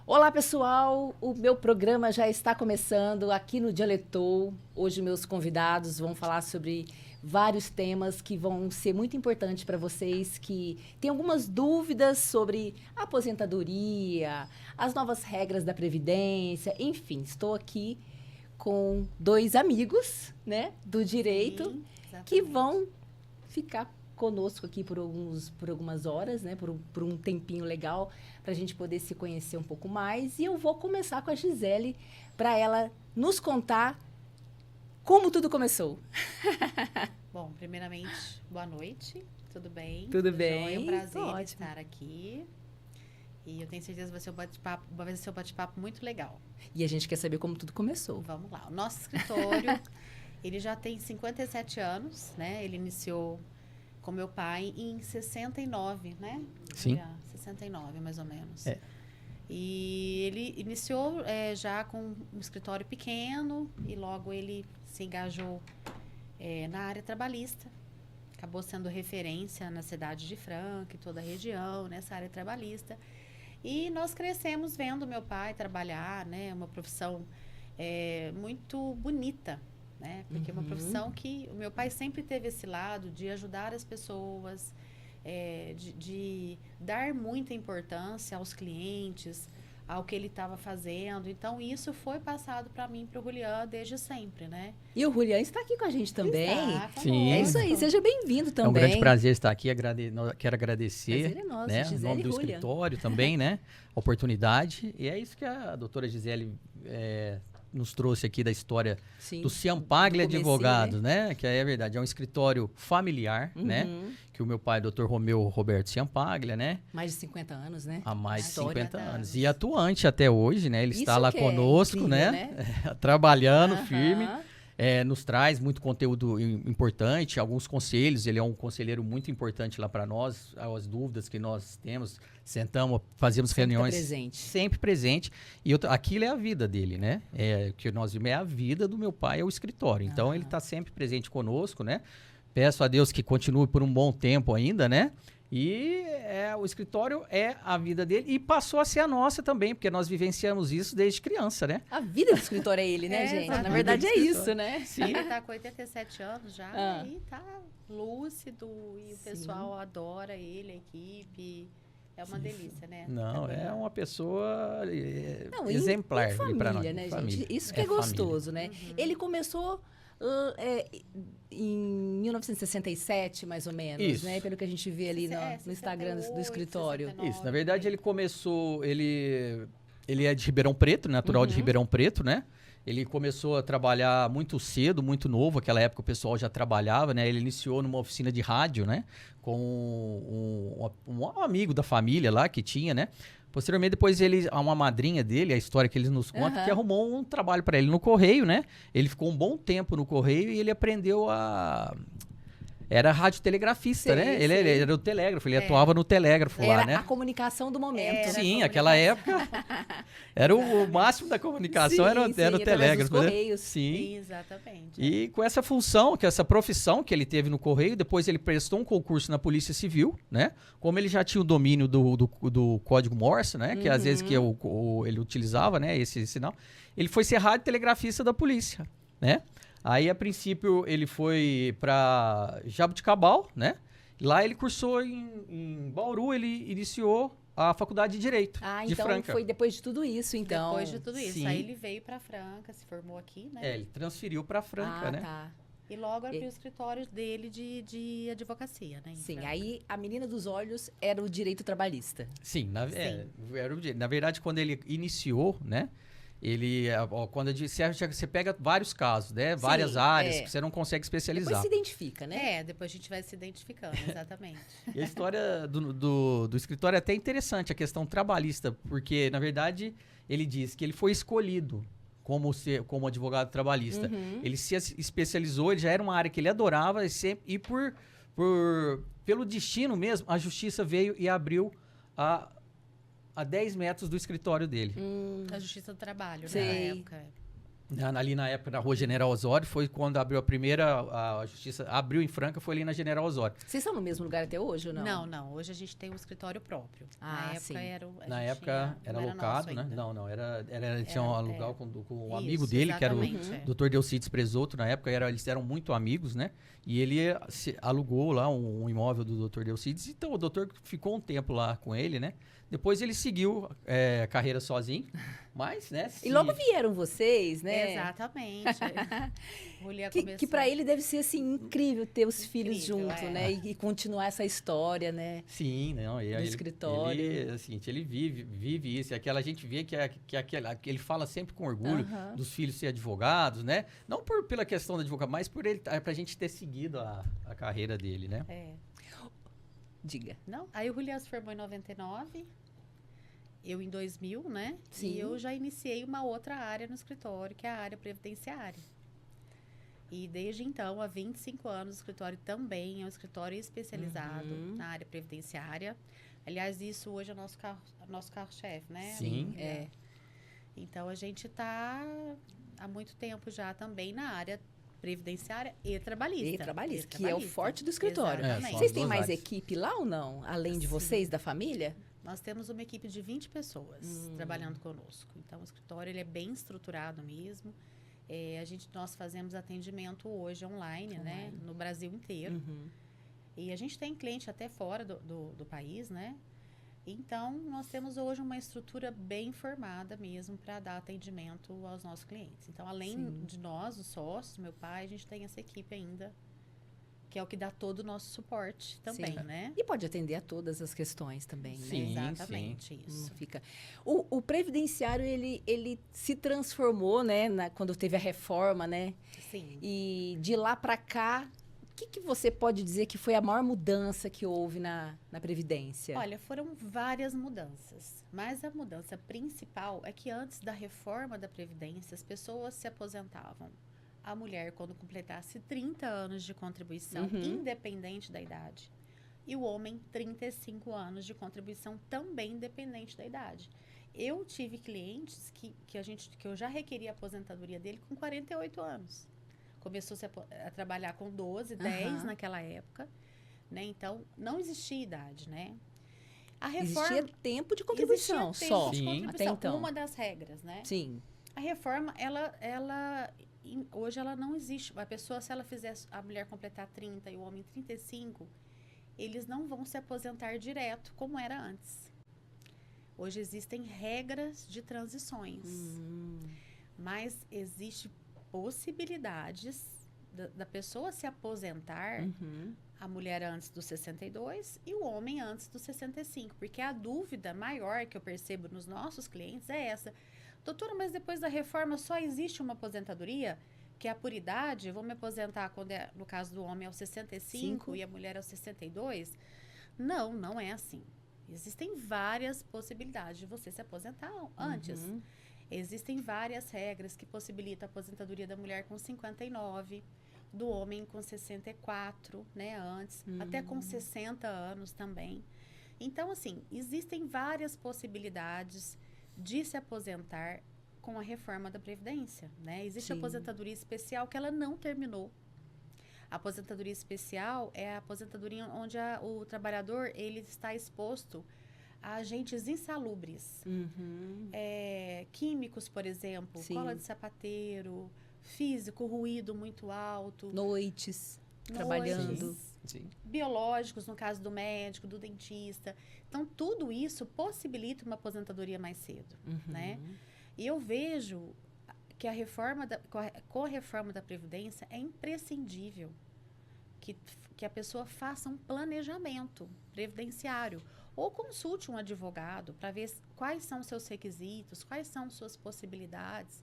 Olá, pessoal! O meu programa já está começando aqui no Dialetou. Hoje, meus convidados vão falar sobre vários temas que vão ser muito importantes para vocês que têm algumas dúvidas sobre a aposentadoria, as novas regras da Previdência, enfim, estou aqui com dois amigos, né, do direito, Sim, que exatamente. vão ficar conosco aqui por algumas horas, né, por um tempinho legal, para a gente poder se conhecer um pouco mais. E eu vou começar com a Gisele, para ela nos contar como tudo começou. Bom, primeiramente, boa noite. Tudo bem? Tudo jóia? bem? É um prazer Ótimo. estar aqui. E eu tenho certeza que vai ser um bate-papo muito legal. E a gente quer saber como tudo começou. Vamos lá. O nosso escritório, ele já tem 57 anos, né? Ele iniciou com meu pai em 69, né? Sim. Olha, 69, mais ou menos. É. E ele iniciou já com um escritório pequeno e logo ele se engajou na área trabalhista. Acabou sendo referência na cidade de Franca e toda a região, nessa área trabalhista. E nós crescemos vendo meu pai trabalhar, né? Uma profissão muito bonita, né? Porque é uma profissão que o meu pai sempre teve esse lado de ajudar as pessoas, de dar muita importância aos clientes, ao que ele estava fazendo. Então, isso foi passado para mim, para o Julián, desde sempre, né? E o Julián está aqui com a gente também. Está, Sim. É isso aí, seja bem-vindo também. É um grande prazer estar aqui. Quero agradecer, Prazer é nosso, né, Gisele em nome do e Julián. escritório também, né? A oportunidade. E é isso que a doutora Gisele nos trouxe aqui da história Sim, do Ciampaglia do comecinho, Advogados, né? Que é verdade, é um escritório familiar, né? Que o meu pai, doutor Romeu Roberto Ciampaglia, né? Mais de 50 anos, né? Há mais de História. 50 anos. E atuante até hoje, né? Ele Isso está lá que é conosco, incrível, né? Trabalhando Aham. firme. Nos traz muito conteúdo importante, alguns conselhos. Ele é um conselheiro muito importante lá para nós, as dúvidas que nós temos. Sentamos, fazíamos Sempre tá reuniões. presente. Sempre presente. E aquilo é a vida dele, né? Que nós vimos é a vida do meu pai, é o escritório. Então, ele está sempre presente conosco, né? Peço a Deus que continue por um bom tempo ainda, né? E o escritório é a vida dele e passou a ser a nossa também, porque nós vivenciamos isso desde criança, né? A vida do escritório é ele, né, É, gente? Na exatamente. verdade é isso, né? Ele está com 87 anos já Ah. e está lúcido e o Sim. pessoal adora ele, a equipe. É uma delícia, né? Não, Trabalhar. é uma pessoa Não, exemplar em para nós. família, né, Família. gente? Isso que é família. gostoso, né? Ele começou em 1967, mais ou menos, Isso. né? Pelo que a gente vê ali no Instagram do 68, escritório. 69. Isso, na verdade ele começou, ele é de Ribeirão Preto, natural de Ribeirão Preto, né? Ele começou a trabalhar muito cedo, muito novo, aquela época o pessoal já trabalhava, né? Ele iniciou numa oficina de rádio, né? Com um amigo da família lá que tinha, né? Posteriormente, depois uma madrinha dele, a história que eles nos contam, que arrumou um trabalho para ele no Correio, né? Ele ficou um bom tempo no Correio e ele aprendeu Era radiotelegrafista, Sei, né? Ele sei. era o telégrafo, ele atuava no telégrafo lá, Era né? a comunicação do momento. Era Sim, a aquela época era o máximo da comunicação, Sim, era o sim, através telégrafo, dos né? correios. Sim. Exatamente. E com essa função, essa profissão que ele teve no Correio, depois ele prestou um concurso na Polícia Civil, né? Como ele já tinha o domínio do código Morse, né? Que às vezes que ele utilizava, né? Esse sinal. Ele foi ser radiotelegrafista da polícia, né? Aí, a princípio, ele foi para Jaboticabal, né? Lá ele cursou em Bauru, ele iniciou a faculdade de Direito de Então Franca. foi depois de tudo isso, então. Depois de tudo isso. Sim. Aí ele veio para Franca, se formou aqui, né? Ele transferiu para Franca, né? Tá. E logo abriu o escritório dele de advocacia, né? em Sim, Franca. aí a menina dos olhos era o direito trabalhista. Sim, Sim. na verdade, quando ele iniciou, né? Quando você pega vários casos, né? Várias áreas que você não consegue Depois especializar. se identifica, né? Depois a gente vai se identificando, exatamente. E a história do escritório é até interessante, a questão trabalhista, porque, na verdade, ele diz que ele foi escolhido como advogado trabalhista. Ele se especializou, ele já era uma área que ele adorava, e pelo destino mesmo, a justiça veio e abriu a 10 metros do escritório dele. A Justiça do Trabalho, né? Sei. Na época. Ali na época, na Rua General Osório, foi quando abriu a Justiça abriu em Franca, foi ali na General Osório. Vocês estão no mesmo lugar até hoje ou não? Não, não. Hoje a gente tem um escritório próprio. Ah, na época sim. Na época era não locado, nosso né? ainda. Não, tinha um aluguel com um Isso, amigo dele, que era o exatamente, Dr. Delcides Presoto, na época, eles eram muito amigos, né? E ele alugou lá um imóvel do Dr. Delcides, então o doutor ficou um tempo lá com ele, né? Depois ele seguiu a carreira sozinho, mas, né? E logo vieram vocês, né? Exatamente. Julia Que começou... para ele deve ser assim incrível ter os filhos Incrível, junto, é. né? E continuar essa história, né? Sim, não. Do escritório. Ele vive isso. A gente vê que ele fala sempre com orgulho dos filhos ser advogados, né? Não pela questão da advocacia, mas pra gente ter seguido a carreira dele, né? Diga. Não, aí o Julián se formou em 99, eu em 2000, né? Sim. E eu já iniciei uma outra área no escritório, que é a área previdenciária. E desde então, há 25 anos, o escritório também é um escritório especializado na área previdenciária. Aliás, isso hoje é nosso carro-chefe, né? Sim. Então, a gente está há muito tempo já também na área previdenciária e trabalhista. Que é o forte do escritório. Exatamente. Vocês têm mais equipe lá ou não? Além de vocês, da família? Nós temos uma equipe de 20 pessoas trabalhando conosco. Então, o escritório ele é bem estruturado mesmo. Nós fazemos atendimento hoje online, né? No Brasil inteiro. E a gente tem cliente até fora do país, né? Então, nós temos hoje uma estrutura bem formada mesmo para dar atendimento aos nossos clientes. Então, além de nós, os sócios, meu pai, a gente tem essa equipe ainda, que é o que dá todo o nosso suporte também, né? E pode atender a todas as questões também, Sim, né? Exatamente, isso. Não fica... O previdenciário, ele se transformou, né? Quando teve a reforma, né? Sim. E de lá para cá, o que você pode dizer que foi a maior mudança que houve na Previdência? Olha, foram várias mudanças, mas a mudança principal é que antes da reforma da Previdência, as pessoas se aposentavam. A mulher, quando completasse 30 anos de contribuição, independente da idade. E o homem, 35 anos de contribuição, também independente da idade. Eu tive clientes que eu já requeria a aposentadoria dele com 48 anos. Começou a trabalhar com 12, 10 naquela época, né? Então, não existia idade, né? A reforma... Existia tempo de contribuição só, até então. Uma das regras, né? Sim. A reforma, hoje ela não existe. A pessoa, se ela fizer a mulher completar 30 e o homem 35, eles não vão se aposentar direto, como era antes. Hoje existem regras de transições. Mas existe possibilidades da pessoa se aposentar, a mulher antes dos 62 e o homem antes dos 65. Porque a dúvida maior que eu percebo nos nossos clientes é essa. Doutora, mas depois da reforma só existe uma aposentadoria? Que é a por idade? Eu vou me aposentar quando no caso do homem aos 65 e a mulher aos 62? Não, não é assim. Existem várias possibilidades de você se aposentar antes. Existem várias regras que possibilitam a aposentadoria da mulher com 59, do homem com 64, né, antes, até com 60 anos também. Então, assim, existem várias possibilidades de se aposentar com a reforma da Previdência, né? Existe a aposentadoria especial que ela não terminou. A aposentadoria especial é a aposentadoria onde o trabalhador ele está exposto a agentes insalubres. Químicos, por exemplo, cola de sapateiro, físico, ruído muito alto. Noites, trabalhando. Biológicos, no caso do médico, do dentista. Então, tudo isso possibilita uma aposentadoria mais cedo, né? E eu vejo que com a reforma da Previdência é imprescindível que a pessoa faça um planejamento previdenciário ou consulte um advogado para ver quais são os seus requisitos, quais são suas possibilidades.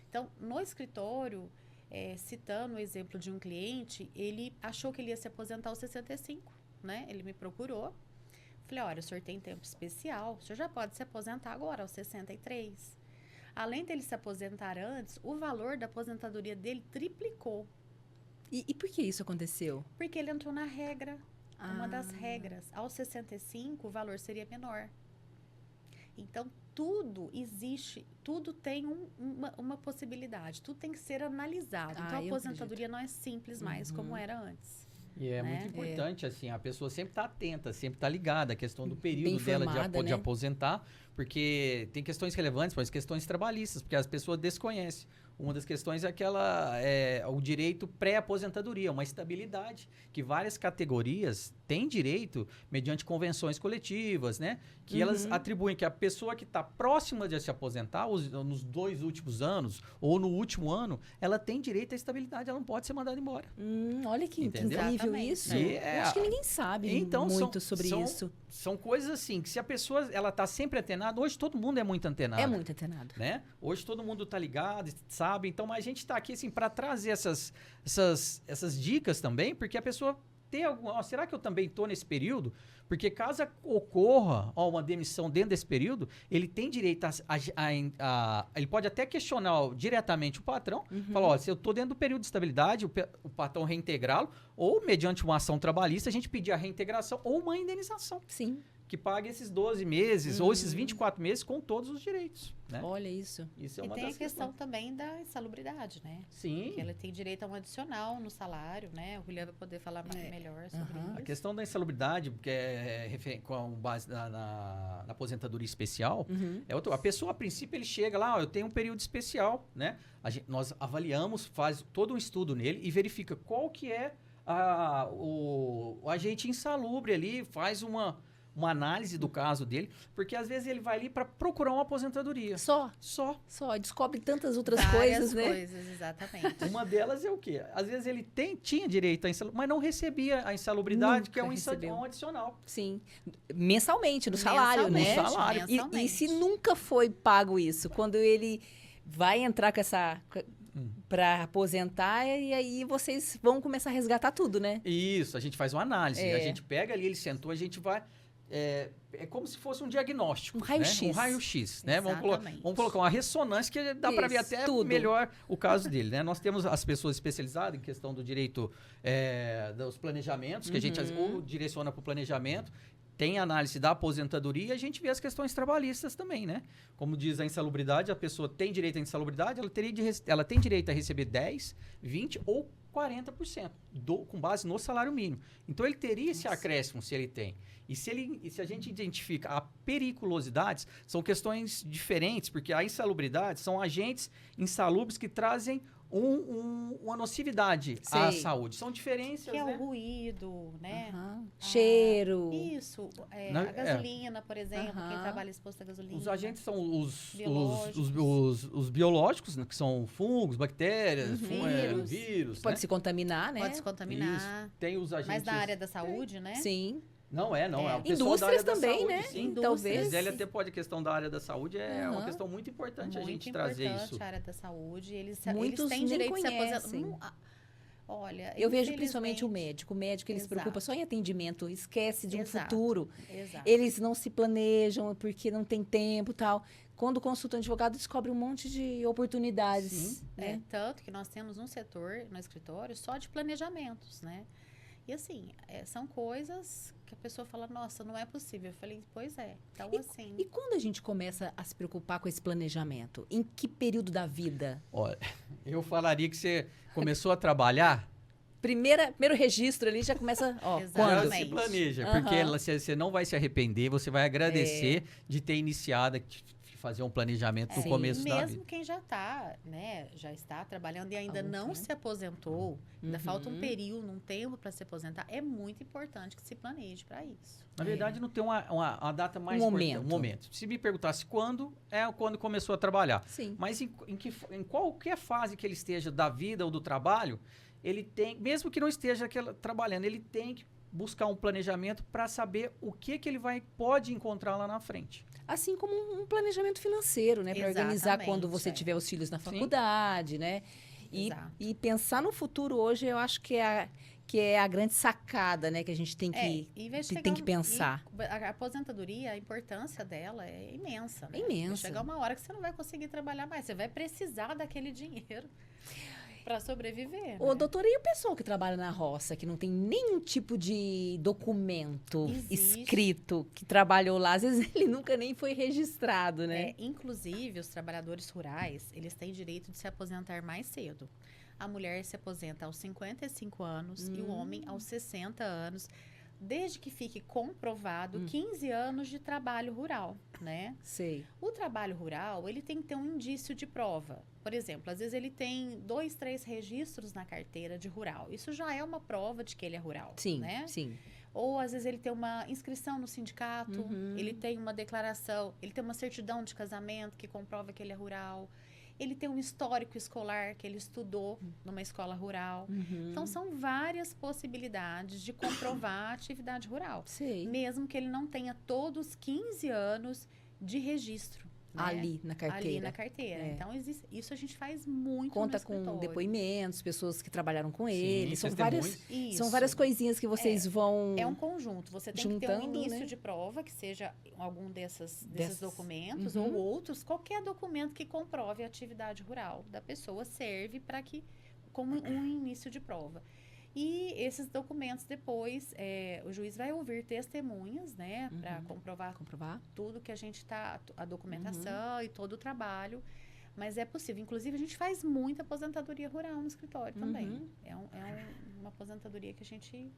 Então, no escritório, citando o exemplo de um cliente, ele achou que ele ia se aposentar aos 65, né? Ele me procurou. Falei, olha, o senhor tem tempo especial, o senhor já pode se aposentar agora, aos 63. Além dele se aposentar antes, o valor da aposentadoria dele triplicou. E por que isso aconteceu? Porque ele entrou na regra, uma das regras. Aos 65, o valor seria menor. Então, tudo existe, tudo tem uma possibilidade, tudo tem que ser analisado. Então, a eu aposentadoria não é simples mais como era antes. E é né? muito importante, assim, a pessoa sempre tá atenta, sempre tá ligada à questão do período Bem dela informada, de né? aposentar, porque tem questões relevantes, mas questões trabalhistas, porque as pessoas desconhecem. Uma das questões é o direito pré-aposentadoria, uma estabilidade que várias categorias têm direito mediante convenções coletivas, né? Que elas atribuem que a pessoa que está próxima de se aposentar, nos 2 últimos anos ou no último ano, ela tem direito à estabilidade, ela não pode ser mandada embora. Olha que Entendeu? incrível Exatamente. isso. E Eu acho que ninguém sabe Então, muito sobre isso. São coisas assim, que se a pessoa ela tá sempre antenada, hoje todo mundo é muito antenado. É muito antenado. Né? Hoje todo mundo tá ligado, sabe? Então a gente tá aqui assim para trazer essas dicas também, porque a pessoa tem algum, será que eu também tô nesse período? Porque caso ocorra uma demissão dentro desse período, ele tem direito ele pode até questionar diretamente o patrão, falar, ó, se eu tô dentro do período de estabilidade, o patrão reintegrá-lo, ou mediante uma ação trabalhista, a gente pedir a reintegração ou uma indenização. Sim. Que pague esses 12 meses ou esses 24 meses com todos os direitos, né? Olha isso. Isso é E uma tem a das questão questões. também da insalubridade, né? Sim. Que ela tem direito a um adicional no salário, né? O Julián vai poder falar melhor sobre A isso. questão da insalubridade, que com base na aposentadoria especial, é outra. A pessoa, a princípio, ele chega lá, eu tenho um período especial, né? Nós avaliamos, faz todo um estudo nele e verifica qual que é o agente insalubre ali, faz uma análise do caso dele, porque às vezes ele vai ali para procurar uma aposentadoria. Só. Descobre tantas outras coisas, né? Coisas, exatamente. Uma delas é o quê? Às vezes ele tinha direito à insalubridade, mas não recebia a insalubridade, Nunca que é recebeu. um adicional. Sim. Mensalmente, no salário, né? No salário. E se nunca foi pago isso? Quando ele vai entrar com essa... para aposentar, e aí vocês vão começar a resgatar tudo, né? Isso, a gente faz uma análise. A gente pega ali, ele sentou, a gente vai... É como se fosse um diagnóstico. Um raio-x. Né? Um raio-x, né? Vamos Exatamente. colocar uma ressonância que dá para ver até tudo. melhor o caso dele, né? Nós temos as pessoas especializadas em questão do direito dos planejamentos, que a gente ou direciona para o planejamento, tem análise da aposentadoria e a gente vê as questões trabalhistas também, né? Como diz a insalubridade, a pessoa tem direito à insalubridade, ela tem direito a receber 10, 20 ou 40% com base no salário mínimo. Então, ele teria esse acréscimo se ele tem. E se a gente identifica a periculosidades, são questões diferentes, porque a insalubridade são agentes insalubres que trazem uma nocividade à saúde. São diferenças, Que é né? o ruído, né? Cheiro. Isso. A gasolina, por exemplo, quem trabalha exposto à gasolina. Os agentes são Biológicos. os biológicos, né, que são fungos, bactérias, vírus. Pode né? se contaminar, né? Pode se contaminar. Isso. Tem os agentes... Mas na área da saúde, né? Sim. Não é. O pessoal da Indústrias área da também, saúde, né? sim. Talvez. Gisele até pode, a questão da área da saúde é uma questão muito importante a gente trazer isso. A área da saúde. Eles Muitos têm nem direito de se conhecem. aposentar. Olha, Eu vejo principalmente o médico. O médico, ele se Exato. preocupa só em atendimento, esquece de um Exato. futuro. Exato. Eles não se planejam porque não tem tempo e tal. Quando consulta um advogado, descobre um monte de oportunidades. Sim. Né? Tanto que nós temos um setor no escritório só de planejamentos, né? E assim, são coisas que a pessoa fala, nossa, não é possível. Eu falei, pois é. Então, assim... E quando a gente começa a se preocupar com esse planejamento? Em que período da vida? Olha, eu falaria que você começou a trabalhar... Primeiro registro ali já começa... Quando? Já se planeja, porque você não vai se arrepender, você vai agradecer de ter iniciado, de fazer um planejamento no começo da vida. Mesmo quem já está, né, já está trabalhando e ainda não se aposentou, ainda falta um período, um tempo para se aposentar, é muito importante que se planeje para isso. Na verdade, não tem uma data mais importante. Um momento. Se me perguntasse quando, é quando começou a trabalhar. Sim. Mas em qualquer fase que ele esteja da vida ou do trabalho, ele tem, mesmo que não esteja trabalhando, ele tem que buscar um planejamento para saber o que ele pode encontrar lá na frente. Assim como um planejamento financeiro, né? Para organizar quando você tiver os filhos na faculdade, né? E pensar no futuro hoje, eu acho que é a grande sacada, né? Que a gente tem que pensar. A aposentadoria, a importância dela é imensa, né? É imensa. Vai chegar uma hora que você não vai conseguir trabalhar mais, você vai precisar daquele dinheiro. para sobreviver. Ô, né? doutora, e o pessoal que trabalha na roça, que não tem nenhum tipo de documento Existe. escrito, que trabalhou lá, às vezes ele nunca nem foi registrado, né? Inclusive, os trabalhadores rurais, eles têm direito de se aposentar mais cedo. A mulher se aposenta aos 55 anos e o homem aos 60 anos, desde que fique comprovado 15 anos de trabalho rural, né? Sei. O trabalho rural, ele tem que ter um indício de prova. Por exemplo, às vezes ele tem 2, 3 registros na carteira de rural. Isso já é uma prova de que ele é rural, Sim, né? sim. Ou às vezes ele tem uma inscrição no sindicato, ele tem uma declaração, ele tem uma certidão de casamento que comprova que ele é rural. Ele tem um histórico escolar que ele estudou numa escola rural. Então, são várias possibilidades de comprovar a atividade rural. Sei. Mesmo que ele não tenha todos 15 anos de registro. Né? Ali na carteira. Ali na carteira. É. Então, isso a gente faz muito Conta no com escritório. depoimentos, pessoas que trabalharam com ele. São testemunhos. são várias coisinhas que vocês vão... É um conjunto. Você tem que ter um juntando, início né? de prova, que seja algum desses Dessas- documentos, ou outros. Qualquer documento que comprove a atividade rural da pessoa serve para que como um início de prova. E esses documentos depois, o juiz vai ouvir testemunhas, né? Para comprovar Comprovar? tudo que a gente está, a documentação e todo o trabalho. Mas é possível. Inclusive, a gente faz muita aposentadoria rural no escritório também. Uma aposentadoria que a gente...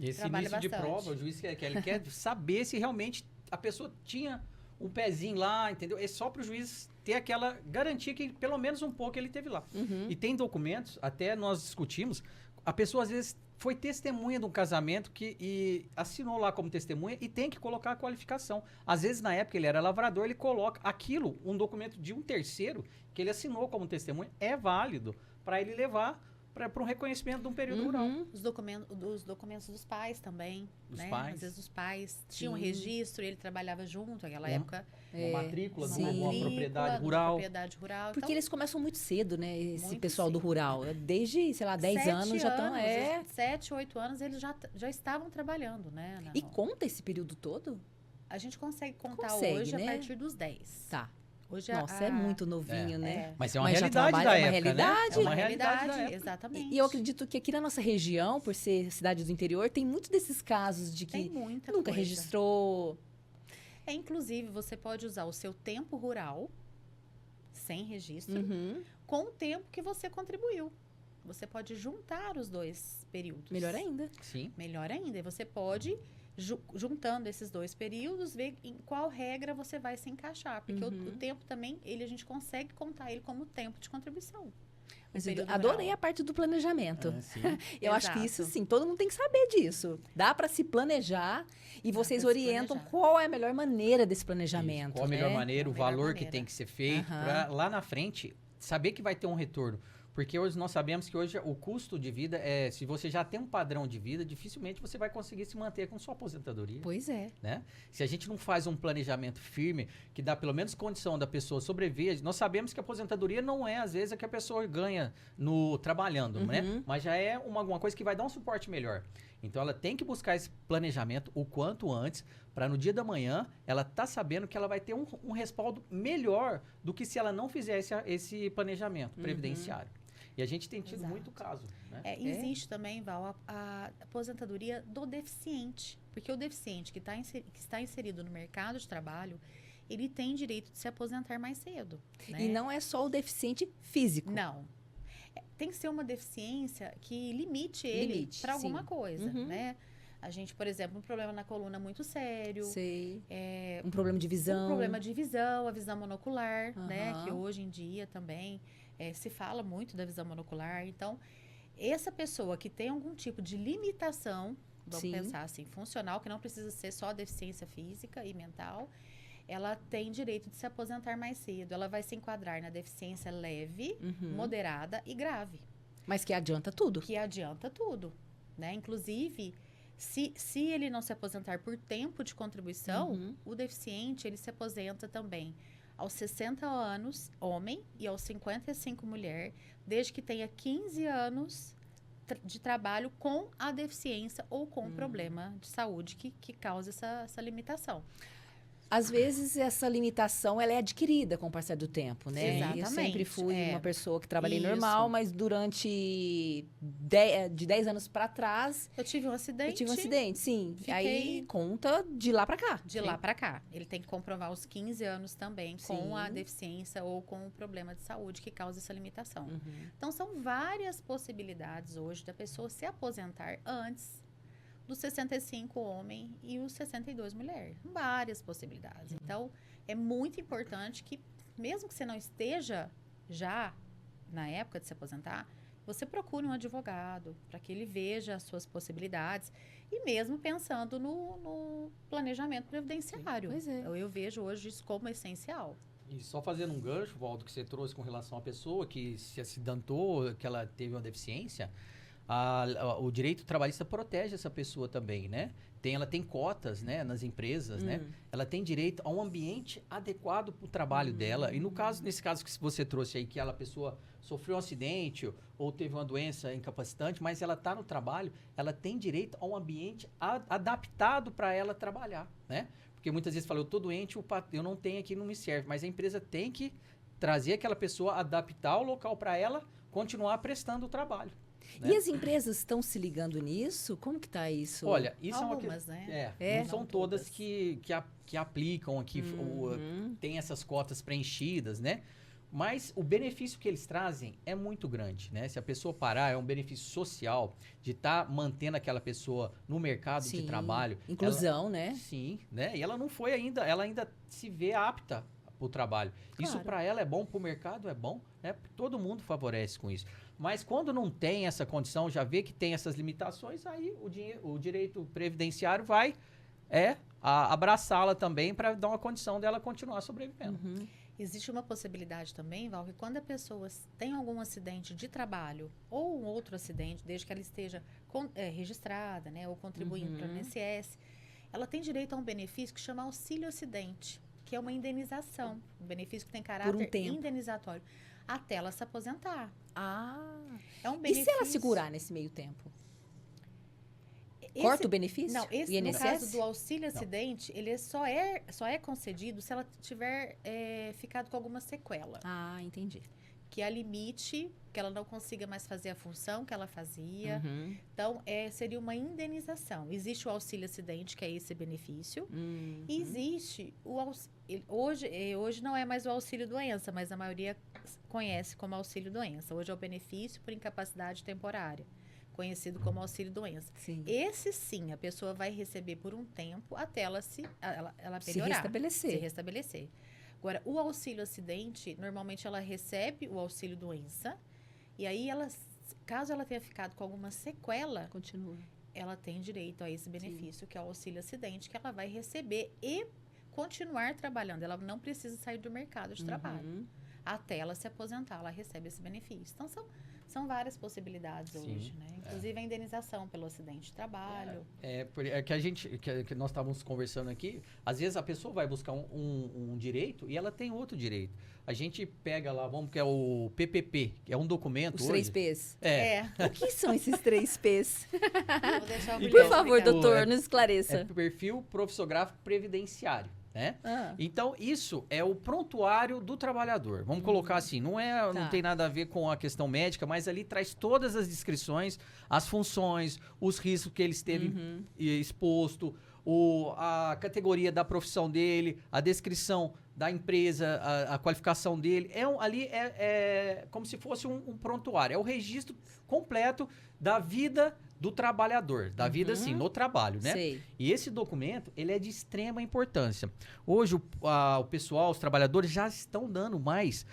Esse Trabalha início de bastante. prova, o juiz ele quer saber se realmente a pessoa tinha um pezinho lá, entendeu? É só para o juiz ter aquela garantia que pelo menos um pouco ele teve lá. E tem documentos, até nós discutimos, a pessoa às vezes foi testemunha de um casamento e assinou lá como testemunha e tem que colocar a qualificação. Às vezes, na época, ele era lavrador, ele coloca aquilo, um documento de um terceiro, que ele assinou como testemunha, é válido para ele levar para um reconhecimento de um período rural. Os documentos dos pais também, Dos né? pais. Às vezes os pais tinham Sim. registro e ele trabalhava junto, naquela É. época. Uma matrícula de sim. uma propriedade numa rural. propriedade rural. Porque Então, eles começam muito cedo, né? Esse Muito pessoal do cedo. rural. Desde, sei lá, 10 7 anos já estão... anos, 7, 8 anos, eles já estavam trabalhando, né? E conta esse período todo? A gente consegue contar Consegue, hoje né? a partir dos 10. Tá. Hoje Nossa, é muito novinho, né? Mas é uma Mas já realidade trabalha- da é uma época, né? realidade. É uma realidade da época. exatamente. E eu acredito que aqui na nossa região, por ser cidade do interior, tem muitos desses casos de Tem que muita nunca coisa. registrou. Inclusive, você pode usar o seu tempo rural, sem registro, Uhum. com o tempo que você contribuiu. Você pode juntar os dois períodos. Melhor ainda. Sim. Melhor ainda. E você pode, juntando esses dois períodos, ver em qual regra você vai se encaixar. Porque o tempo também, a gente consegue contar ele como tempo de contribuição. Mas O eu período adorei rural. a parte do planejamento. Sim. Eu acho que Exato. isso, sim, todo mundo tem que saber disso. Dá para se planejar e Dá vocês pra se orientam planejar. qual é a melhor maneira desse planejamento. Qual a né? melhor maneira, o Qual a melhor valor que maneira. tem que ser feito, Aham. para lá na frente saber que vai ter um retorno. Porque hoje nós sabemos que hoje o custo de vida se você já tem um padrão de vida, dificilmente você vai conseguir se manter com sua aposentadoria. Pois é. Né? Se a gente não faz um planejamento firme, que dá pelo menos condição da pessoa sobreviver, nós sabemos que a aposentadoria não é, às vezes, a que a pessoa ganha no trabalhando, né? Mas já é alguma coisa que vai dar um suporte melhor. Então, ela tem que buscar esse planejamento o quanto antes, para no dia da manhã, ela tá sabendo que ela vai ter um respaldo melhor do que se ela não fizesse esse planejamento previdenciário. E a gente tem tido Exato. muito caso, né? Existe também, Val, a aposentadoria do deficiente. Porque o deficiente que está inserido no mercado de trabalho, ele tem direito de se aposentar mais cedo. Né? E não é só o deficiente físico. Não. Tem que ser uma deficiência que limite ele para alguma sim. coisa, né? A gente, por exemplo, um problema na coluna muito sério. Sei. Um problema de visão. Um problema de visão, a visão monocular, né? Aham. Que hoje em dia também se fala muito da visão monocular. Então, essa pessoa que tem algum tipo de limitação, vamos Sim. pensar assim, funcional, que não precisa ser só deficiência física e mental, ela tem direito de se aposentar mais cedo. Ela vai se enquadrar na deficiência leve, moderada e grave. Mas que adianta tudo. Que adianta tudo, né? Inclusive, se ele não se aposentar por tempo de contribuição, o deficiente, ele se aposenta também aos 60 anos, homem, e aos 55, mulher, desde que tenha 15 anos de trabalho com a deficiência ou com problema de saúde que causa essa limitação. Às vezes essa limitação ela é adquirida com o passar do tempo, né? Exatamente. Eu sempre fui uma pessoa que trabalhei Isso. normal, mas durante de 10 anos para trás, Eu tive um acidente. eu tive um acidente, sim. Fiquei- Aí conta de lá para cá. De lá para cá. Ele tem que comprovar os 15 anos também com a Sim. deficiência ou com o problema de saúde que causa essa limitação. Uhum. Então, são várias possibilidades hoje da pessoa se aposentar antes dos 65 homem e os 62 mulher. Várias possibilidades. Então, é muito importante que, mesmo que você não esteja já na época de se aposentar, você procure um advogado para que ele veja as suas possibilidades e mesmo pensando no planejamento previdenciário. Pois é. Eu vejo hoje isso como essencial. E só fazendo um gancho, Valdo, que você trouxe com relação à pessoa que se acidentou, que ela teve uma deficiência, o direito trabalhista protege essa pessoa também, né? Ela tem cotas, né, nas empresas, né? Ela tem direito a um ambiente adequado para o trabalho dela. E nesse caso que você trouxe aí, que a pessoa sofreu um acidente ou teve uma doença incapacitante, mas ela está no trabalho, ela tem direito a um ambiente adaptado para ela trabalhar, né? Porque muitas vezes fala, eu estou doente, eu não tenho aqui, não me serve. Mas a empresa tem que trazer aquela pessoa, adaptar o local para ela continuar prestando o trabalho. Né? E as empresas estão se ligando nisso? Como que tá isso? Olha, isso Algumas, é uma né? não são Não todas todas. que aplicam aqui, tem essas cotas preenchidas, né? Mas o benefício que eles trazem é muito grande, né? Se a pessoa parar, é um benefício social de estar mantendo aquela pessoa no mercado de Sim. trabalho. Inclusão, né? Sim, né? E ela não foi ainda, ela ainda se vê apta para o trabalho. Isso Claro. para ela é bom, para o mercado é bom, né? Todo mundo favorece com isso. Mas quando não tem essa condição, já vê que tem essas limitações, aí o direito previdenciário vai abraçá-la também para dar uma condição dela continuar sobrevivendo. Uhum. Existe uma possibilidade também, Val, que quando a pessoa tem algum acidente de trabalho ou um outro acidente, desde que ela esteja registrada, né, ou contribuindo para o INSS, ela tem direito a um benefício que chama auxílio acidente, que é uma indenização, um benefício que tem caráter tempo. indenizatório, até ela se aposentar. Ah. É um E benefício. se ela segurar nesse meio tempo? Esse- Corta o benefício? Não, esse, no INSS? caso do auxílio acidente, ele só é concedido se ela tiver ficado com alguma sequela. Ah, entendi. Que é a limite, que ela não consiga mais fazer a função que ela fazia. Uhum. Então, seria uma indenização. Existe o auxílio acidente, que é esse benefício. E existe hoje não é mais o auxílio doença, mas a maioria conhece como auxílio doença. Hoje é o benefício por incapacidade temporária, conhecido como auxílio doença. Sim. Esse sim, a pessoa vai receber por um tempo até ela melhorar. Se restabelecer. Se restabelecer. Agora, o auxílio acidente, normalmente ela recebe o auxílio doença, e aí caso ela tenha ficado com alguma sequela, Continua. ela tem direito a esse benefício, que é o auxílio acidente, que ela vai receber e continuar trabalhando. Ela não precisa sair do mercado de trabalho. Uhum. Até ela se aposentar, ela recebe esse benefício. Então, são várias possibilidades Sim, hoje, né? Inclusive a indenização pelo acidente de trabalho. Que nós estávamos conversando aqui, às vezes a pessoa vai buscar um direito e ela tem outro direito. A gente pega lá, que é o PPP, que é um documento Os hoje. 3 P's. É. O que são esses 3 P's? Vou deixar o Então, Por Guilherme favor, explicar. doutor, nos esclareça. É perfil profissográfico previdenciário, né? Ah. Então, isso é o prontuário do trabalhador. Vamos colocar assim, não Tá. tem nada a ver com a questão médica, mas ali traz todas as descrições, as funções, os riscos que ele esteve exposto, a categoria da profissão dele, a descrição da empresa, a qualificação dele. Ali é como se fosse um prontuário. É o registro completo da vida do trabalhador, da vida assim, no trabalho, né? Sei. E esse documento, ele é de extrema importância. Hoje, o pessoal, os trabalhadores já estão dando mais,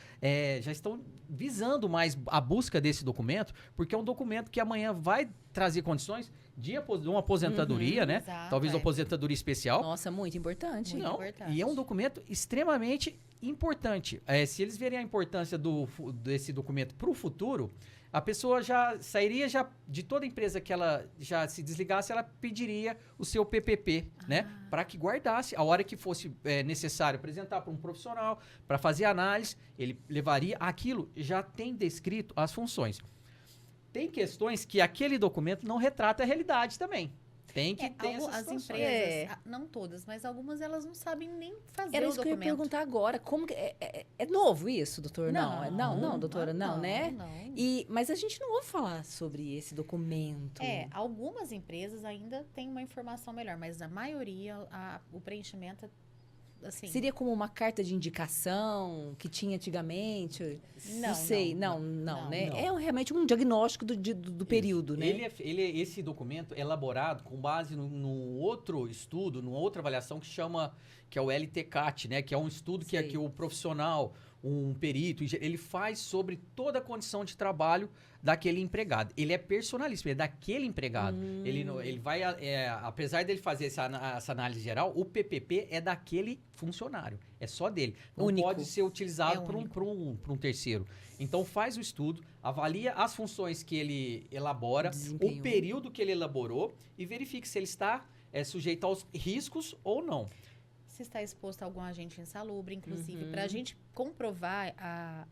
já estão visando mais a busca desse documento, porque é um documento que amanhã vai trazer condições de uma aposentadoria, né? Exato, Talvez uma aposentadoria especial. Nossa, muito importante. Muito Não, importante. e é um documento extremamente importante. Se eles verem a importância desse documento para o futuro, a pessoa já sairia de toda empresa que ela já se desligasse, ela pediria o seu PPP, né? Para que guardasse. A hora que fosse necessário apresentar para um profissional, para fazer análise, ele levaria aquilo, já tem descrito as funções. Tem questões que aquele documento não retrata a realidade também. Tem que ter essas as situações. empresas, não todas, mas algumas elas não sabem nem fazer Era o isso que eu ia documento. perguntar agora. Como que é novo isso, doutor? Não, doutora, não, né? Não. Mas a gente não ouve falar sobre esse documento. Algumas empresas ainda têm uma informação melhor, mas a maioria, o preenchimento, assim... Seria como uma carta de indicação que tinha antigamente? Não sei, não, né? Não. É realmente um diagnóstico do período, né? Esse documento é elaborado com base num outro estudo, numa outra avaliação que é o LTCAT, né? Que é um estudo que o profissional, um perito, ele faz sobre toda a condição de trabalho daquele empregado. Ele é personalista, ele é daquele empregado. Ele vai, apesar dele fazer essa análise geral, o PPP é daquele funcionário. É só dele. Não Único. pode ser utilizado por um terceiro. Então faz o estudo, avalia as funções que ele elabora, Desempenho. o período que ele elaborou e verifique se ele está sujeito aos riscos ou não. Se está exposto a algum agente insalubre, inclusive, para a gente comprovar a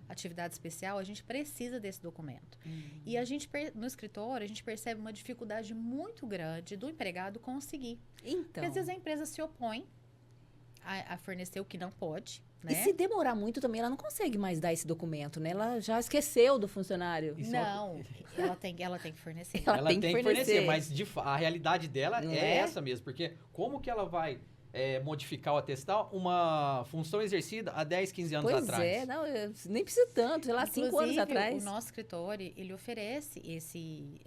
atividade especial, a gente precisa desse documento. E a gente, no escritório, a gente percebe uma dificuldade muito grande do empregado conseguir. Então. Porque às vezes a empresa se opõe a fornecer o que não pode, né? E se demorar muito também, ela não consegue mais dar esse documento, né? Ela já esqueceu do funcionário. Não, ela tem que fornecer. Ela tem que fornecer. Mas a realidade dela Não é é? essa mesmo. Porque como que ela vai modificar ou atestar uma função exercida há 10, 15 anos Pois atrás? não, nem precisa tanto, sei lá, 5 anos Inclusive, atrás. o nosso escritório, ele oferece esse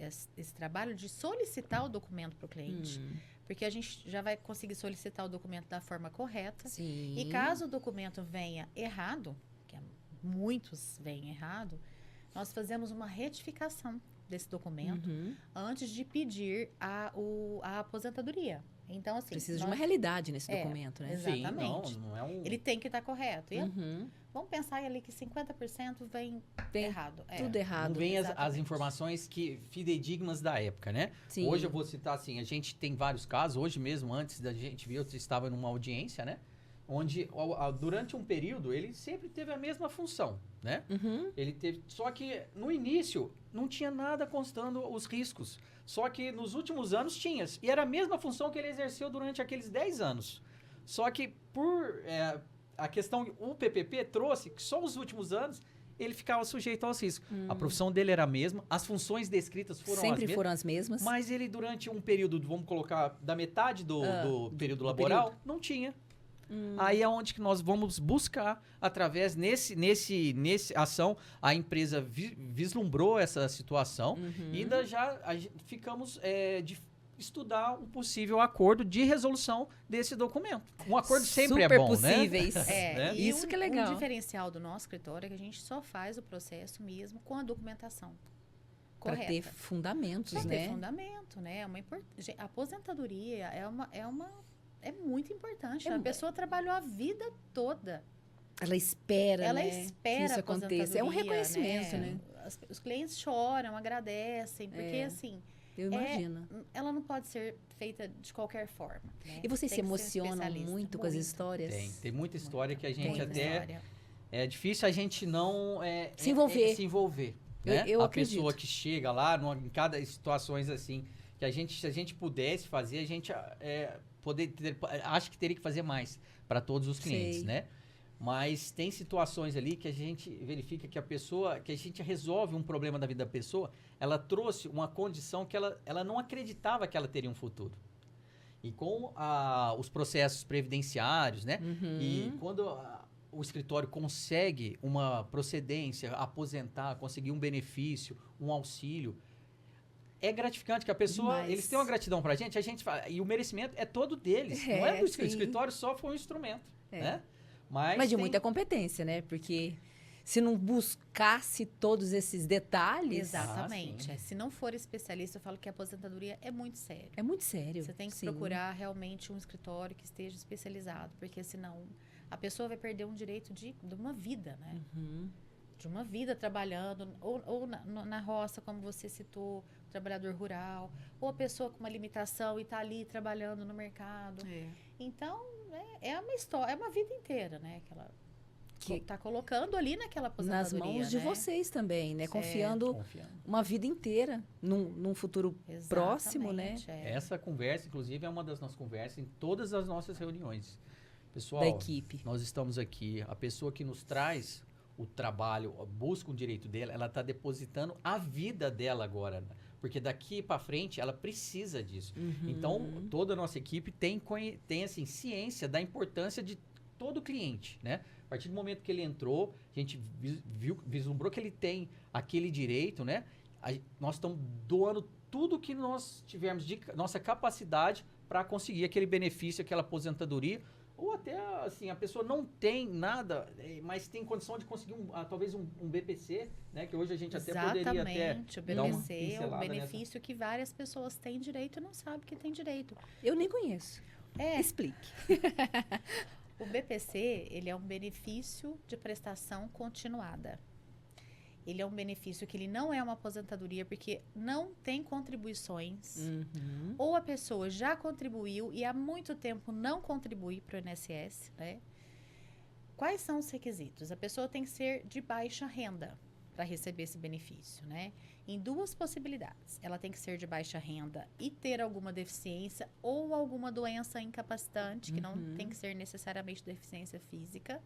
trabalho de solicitar o documento para o cliente. Porque a gente já vai conseguir solicitar o documento da forma correta. Sim. E caso o documento venha errado, que muitos vêm errado, nós fazemos uma retificação desse documento antes de pedir a aposentadoria. Então, assim... Precisa de uma realidade nesse documento, né? Exatamente. Sim, não é um... Ele tem que estar correto. E vamos pensar ali que 50% vem errado. Tudo errado. Não vem as Exatamente. informações fidedignas da época, né? Sim. Hoje eu vou citar assim, a gente tem vários casos, hoje mesmo, antes da gente vir, eu estava numa audiência, né? Onde, durante um período, ele sempre teve a mesma função, né? Ele teve, só que, no início, não tinha nada constando os riscos. Só que, nos últimos anos, tinha. E era a mesma função que ele exerceu durante aqueles 10 anos. Só que, a questão, o PPP trouxe que só nos últimos anos ele ficava sujeito aos riscos. A profissão dele era a mesma, as funções descritas foram as mesmas. Mas ele, durante um período, vamos colocar, da metade do período laboral, não tinha. Aí é onde que nós vamos buscar, através, nesse ação, a empresa vislumbrou essa situação e ainda ficamos de estudar um possível acordo de resolução desse documento. Um acordo sempre Super é bom, possíveis. né? E Isso que é legal. Um diferencial do nosso escritório é que a gente só faz o processo mesmo com a documentação Para correta. ter fundamentos, Pra né? ter fundamento, né? A aposentadoria é muito importante. A pessoa trabalhou a vida toda. Ela espera, Ela né, espera que isso a aconteça. É um aposentadoria, reconhecimento, né? Os clientes choram, agradecem, porque assim, Eu imagino. ela não pode ser feita de qualquer forma. Né? E vocês Tem se que ser emocionam especialista. muito com as histórias? Tem muita história que a gente Muita até... história. É difícil a gente não... Se envolver. Se envolver. Eu Né? A acredito. pessoa que chega lá, em cada situações assim, que se a gente pudesse fazer, a gente acho que teria que fazer mais para todos os clientes, Sei. né? Mas tem situações ali que a gente verifica que que a gente resolve um problema da vida da pessoa, ela trouxe uma condição que ela não acreditava que ela teria um futuro. E com os processos previdenciários, né? E quando o escritório consegue uma procedência, aposentar, conseguir um benefício, um auxílio, é gratificante que a pessoa... Demais. Eles têm uma gratidão pra gente, fala, e o merecimento é todo deles. Não é do sim. escritório, só foi um instrumento, né? Mas de muita competência, né? Porque se não buscasse todos esses detalhes... Exatamente. sim. Se não for especialista, eu falo que a aposentadoria é muito sério. É muito sério. Você tem que sim. procurar realmente um escritório que esteja especializado, porque senão a pessoa vai perder um direito de uma vida, né? De uma vida trabalhando, ou na roça, como você citou, trabalhador rural, ou a pessoa com uma limitação e está ali trabalhando no mercado. Então, é uma história, é uma vida inteira, né? tá colocando ali naquela nas aposentadoria, mãos de né? vocês também, né? Certo. Confiando uma vida inteira num futuro próximo, né? Exatamente, é. Essa conversa, inclusive, é uma das nossas conversas em todas as nossas reuniões. Pessoal, Da equipe. nós estamos aqui. A pessoa que nos traz o trabalho, busca um direito dela, ela está depositando a vida dela agora. Né? Porque daqui para frente ela precisa disso. Então, toda a nossa equipe tem assim, ciência da importância de todo cliente, né? A partir do momento que ele entrou, a gente vislumbrou que ele tem aquele direito, né? Nós estamos doando tudo que nós tivermos de nossa capacidade para conseguir aquele benefício, aquela aposentadoria, ou até assim, a pessoa não tem nada, mas tem condição de conseguir talvez um BPC, né? Que hoje a gente até poderia até o dar uma BPC é um pincelada benefício que várias pessoas têm direito e não sabem que tem direito. Eu nem conheço. É, Explique. o BPC, ele é um benefício de prestação continuada. Ele é um benefício que ele não é uma aposentadoria porque não tem contribuições. Ou a pessoa já contribuiu e há muito tempo não contribui para o INSS, né? Quais são os requisitos? A pessoa tem que ser de baixa renda para receber esse benefício, né? Em duas possibilidades. Ela tem que ser de baixa renda e ter alguma deficiência ou alguma doença incapacitante, que não tem que ser necessariamente deficiência física,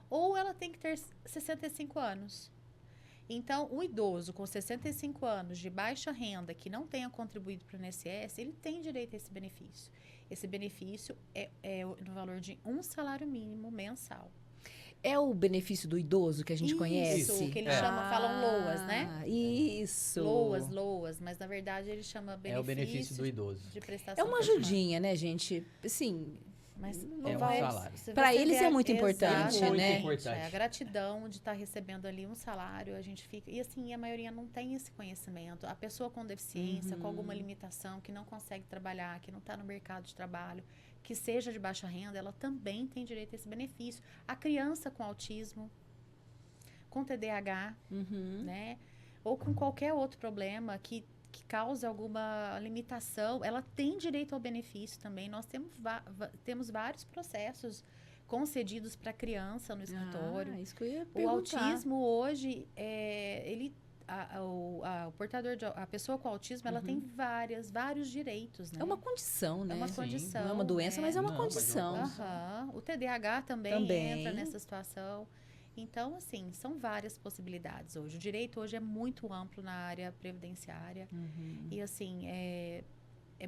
ou ela tem que ter 65 anos. Então, o idoso com 65 anos de baixa renda que não tenha contribuído para o INSS, ele tem direito a esse benefício. Esse benefício é no valor de um salário mínimo mensal. É o benefício do idoso que a gente conhece? Isso, que eles falam LOAS, né? Isso. LOAS, mas na verdade ele chama benefício. É o benefício do idoso. De prestação É uma continuada. ajudinha, né, gente? Assim, Mas É um salário. Pra eles é muito importante, Exatamente, né? Importante. A gratidão de estar recebendo ali um salário, a gente fica... E assim, a maioria não tem esse conhecimento. A pessoa com deficiência, com alguma limitação, que não consegue trabalhar, que não está no mercado de trabalho, que seja de baixa renda, ela também tem direito a esse benefício. A criança com autismo, com TDAH, né? Ou com qualquer outro problema que cause alguma limitação, ela tem direito ao benefício também. Nós temos vários processos concedidos para criança no escritório. Isso que eu ia O perguntar. autismo hoje, o portador a pessoa com autismo, ela tem vários direitos, né? É uma condição, né? É uma Sim. condição. Não é uma doença, mas é uma Não, mas é uma condição. Aham. O TDAH também entra nessa situação. Então, assim, são várias possibilidades hoje. O direito hoje é muito amplo na área previdenciária. E, assim, é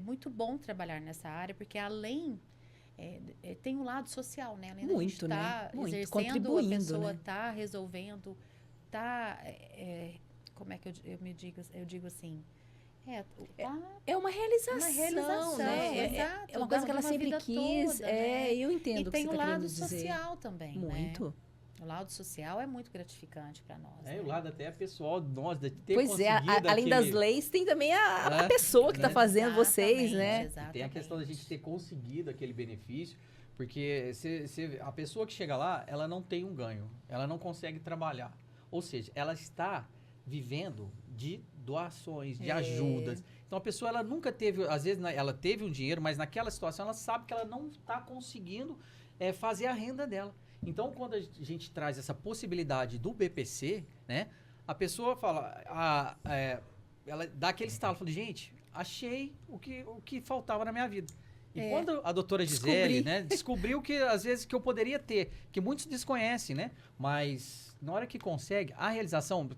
muito bom trabalhar nessa área, porque além... tem um lado social, né? Além da gente Muito, né? Muito. exercendo, Contribuindo, a pessoa né? tá resolvendo, como é que eu digo assim... É uma realização, Uma realização, né? exato. É uma coisa que ela Da sempre vida quis. toda, né? Eu entendo E o que tem você o está lado querendo dizer. social também, Muito. né? O lado social é muito gratificante para nós. É, né? o lado até pessoal, nós, de ter Pois é, conseguido além das aquele- leis, tem também a Né? pessoa que está Né? fazendo vocês, né? Exatamente. E tem a questão da gente ter conseguido aquele benefício, porque a pessoa que chega lá, ela não tem um ganho, ela não consegue trabalhar. Ou seja, ela está vivendo de doações, de ajudas. Então a pessoa ela nunca teve, às vezes ela teve um dinheiro, mas naquela situação ela sabe que ela não está conseguindo fazer a renda dela. Então quando a gente traz essa possibilidade do BPC, né, a pessoa fala, ela dá aquele estalo, fala, gente, achei o que faltava na minha vida. E quando a doutora Gisele, né, descobriu que às vezes que eu poderia ter, que muitos desconhecem, né, mas na hora que consegue, a realização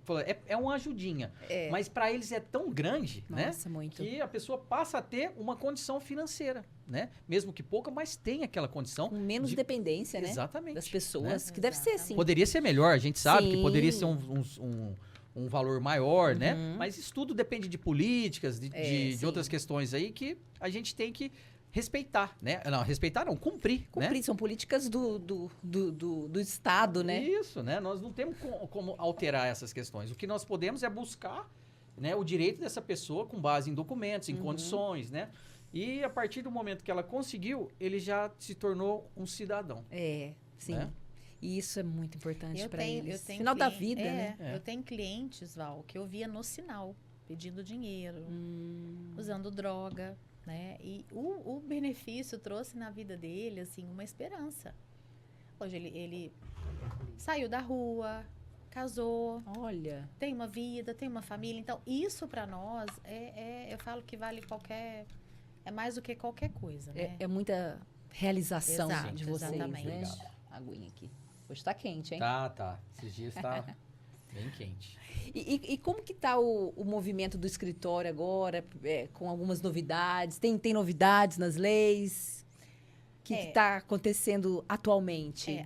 é uma ajudinha, mas para eles é tão grande, Nossa, né, muito. que a pessoa passa a ter uma condição financeira, né, mesmo que pouca, mas tem aquela condição. Com menos dependência, né? Exatamente. Das pessoas, Né? que deve ser assim. Poderia ser melhor, a gente sabe que Sim. poderia ser um valor maior, né? Mas isso tudo depende de políticas, de sim. outras questões aí que a gente tem que respeitar, né? Não, respeitar não, cumprir, Cumprir, né? são políticas do Estado, né? Isso, né? Nós não temos como alterar essas questões. O que nós podemos é buscar, né, o direito dessa pessoa com base em documentos, em condições, né? E a partir do momento que ela conseguiu, ele já se tornou um cidadão. Sim. Né? E isso é muito importante para eles. Eu tenho Final da vida, né? Eu tenho clientes, Val, que eu via no sinal, pedindo dinheiro, usando droga, né? E o benefício trouxe na vida dele, assim, uma esperança. hoje. Ele saiu da rua, casou, Olha, tem uma vida, tem uma família. Então, isso para nós eu falo que vale qualquer. É mais do que qualquer coisa, né? é muita realização Exato, de vocês, exatamente. né? Obrigado. Aguinha aqui. Hoje tá quente, hein? Tá. Esses dias tá bem quente. E como que tá o movimento do escritório agora, com algumas novidades? Tem novidades nas leis? O que está acontecendo atualmente?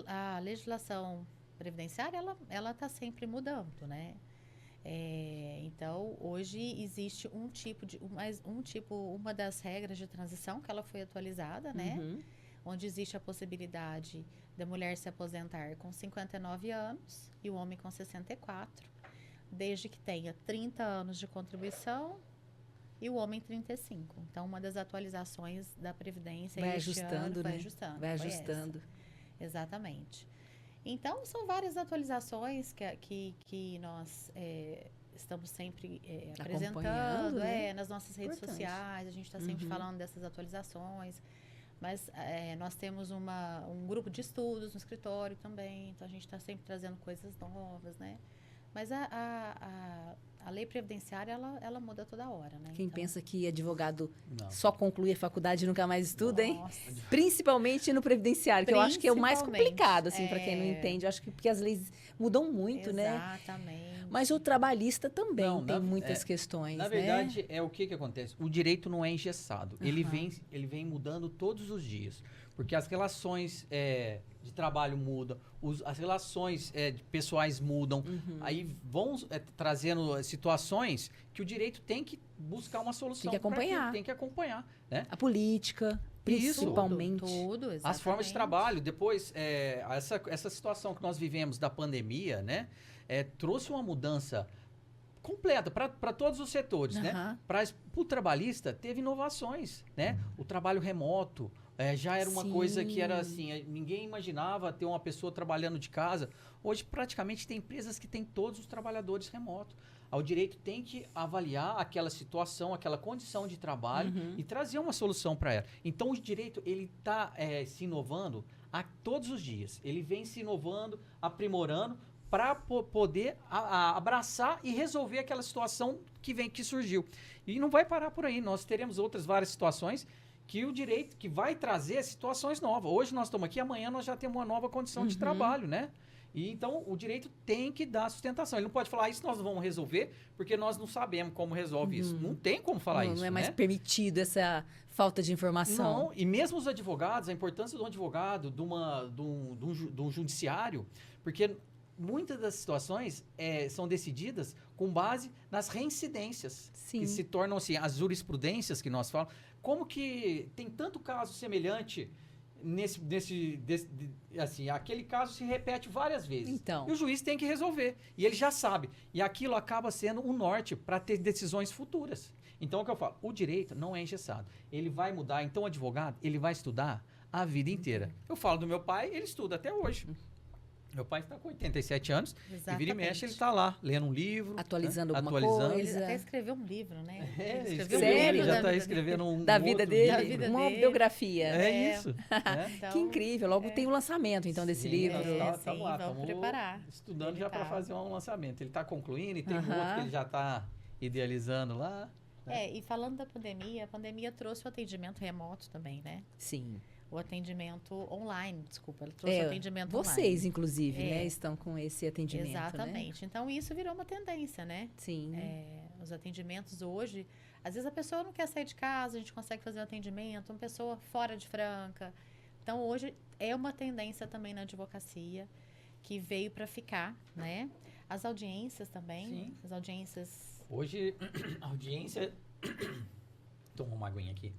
A legislação previdenciária, ela está sempre mudando, né? Então, hoje existe uma das regras de transição que ela foi atualizada, né? Uhum. Onde existe a possibilidade da mulher se aposentar com 59 anos e o homem com 64, desde que tenha 30 anos de contribuição e o homem 35. Então, uma das atualizações da Previdência Vai este ajustando, ano né? foi ajustando. Vai foi ajustando. essa. Exatamente. Então, são várias atualizações que nós estamos sempre Acompanhando, apresentando, né? nas nossas redes Importante. sociais, a gente está sempre Uhum. falando dessas atualizações. Mas nós temos um grupo de estudos no escritório também, então a gente está sempre trazendo coisas novas, né? Mas a lei previdenciária, ela muda toda hora, né? Quem Então, pensa que advogado Não. só conclui a faculdade e nunca mais estuda, hein? nossa, Principalmente no previdenciário, que eu acho que é o mais Principalmente, complicado, assim, para quem não entende. Eu acho que porque as leis mudam muito, né? Exatamente. Mas o trabalhista também Não, tem muitas questões, Na né? verdade, o que acontece? O direito não é engessado. Ele vem mudando todos os dias. Porque as relações de trabalho mudam, as relações pessoais mudam. Uhum. Aí vão trazendo situações que o direito tem que buscar uma solução. Tem que pra acompanhar. Tem que acompanhar, né? A política, Isso. principalmente. Tudo, exatamente. As formas de trabalho. Depois, essa situação que nós vivemos da pandemia, né? Trouxe uma mudança completa para todos os setores, né? Aham. Para o trabalhista, teve inovações, né? O trabalho remoto já era uma Sim. coisa que era assim, ninguém imaginava ter uma pessoa trabalhando de casa. Hoje, praticamente, tem empresas que têm todos os trabalhadores remotos. O direito tem que avaliar aquela situação, aquela condição de trabalho e trazer uma solução para ela. Então, o direito, ele está se inovando a todos os dias. Ele vem se inovando, aprimorando, para poder abraçar e resolver aquela situação que surgiu. E não vai parar por aí. Nós teremos outras várias situações que o direito que vai trazer situações novas. Hoje nós estamos aqui, amanhã nós já temos uma nova condição de trabalho, né? E então o direito tem que dar sustentação. Ele não pode falar, isso nós vamos resolver, porque nós não sabemos como resolve isso. Não tem como falar isso. Não é mais né? permitido essa falta de informação. Não, e mesmo os advogados, a importância do advogado, de um judiciário, porque muitas das situações são decididas com base nas reincidências, Sim. que se tornam assim, as jurisprudências que nós falamos. Como que tem tanto caso semelhante assim, aquele caso se repete várias vezes. Então. E o juiz tem que resolver. E ele já sabe. E aquilo acaba sendo um norte para ter decisões futuras. Então, é o que eu falo, o direito não é engessado. Ele vai mudar. Então, o advogado, ele vai estudar a vida inteira. Eu falo do meu pai, ele estuda até hoje. Meu pai está com 87 anos e vira e mexe, ele está lá, lendo um livro. Atualizando né? alguma atualizando. coisa. Ele até escreveu um livro, né? Ele escreveu escreveu, Sério? ele já da está vida escrevendo um Da vida outro dele, Da vida uma dele. biografia. É isso. né? Então, Que incrível. Logo tem o lançamento, então, desse Sim, livro. nós sim, tamo lá, vamos tamo preparar. estudando Ele já para tá. fazer um lançamento. Ele está concluindo e tem um Aham. outro que ele já está idealizando lá. E falando da pandemia, a pandemia trouxe o atendimento remoto também, né? Sim. O atendimento online, desculpa, ela trouxe o atendimento Vocês, online. inclusive, É. né, estão com esse atendimento, né? Exatamente. Então, isso virou uma tendência, né? Sim. Os atendimentos hoje, às vezes a pessoa não quer sair de casa, a gente consegue fazer um atendimento, uma pessoa fora de Franca. Então, hoje é uma tendência também na advocacia que veio para ficar, né? As audiências também, Sim. as audiências... Hoje, a audiência... Toma uma aguinha aqui.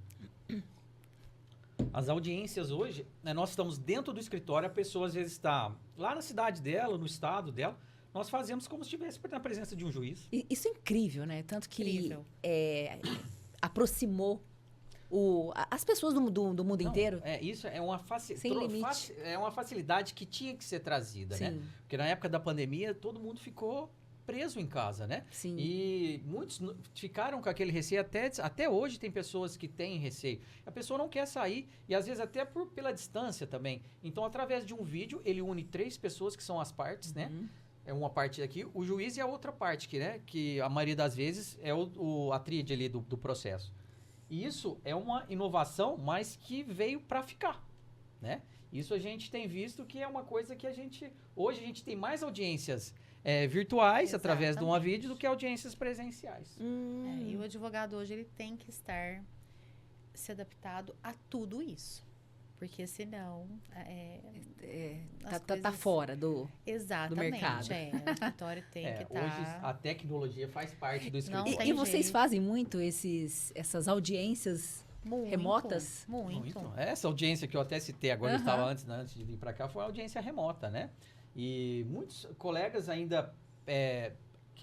As audiências hoje, né, nós estamos dentro do escritório, a pessoa às vezes está lá na cidade dela, no estado dela, nós fazemos como se estivesse na presença de um juiz. Isso é incrível, né? Tanto que Incrível. aproximou as pessoas do mundo inteiro. Isso é uma, Sem limite. é uma facilidade que tinha que ser trazida, né? Sim. Porque na época da pandemia, todo mundo ficou preso em casa, né? Sim. E muitos ficaram com aquele receio, até hoje tem pessoas que têm receio. A pessoa não quer sair, e às vezes até pela distância também. Então, através de um vídeo, ele une 3 pessoas que são as partes, né? É uma parte aqui, o juiz e a outra parte, que a maioria das vezes é a tríade ali do processo. E isso é uma inovação, mas que veio para ficar, né? Isso a gente tem visto que é uma coisa que hoje a gente tem mais audiências virtuais através de uma vídeo do que audiências presenciais. E o advogado hoje ele tem que estar se adaptado a tudo isso. Porque senão tá fora do mercado. O escritório tem que estar. Hoje a tecnologia faz parte do escritório. E vocês fazem muito essas audiências remotas? Muito. Essa audiência que eu até citei agora, eu estava antes de vir para cá, foi uma audiência remota, né? E muitos colegas ainda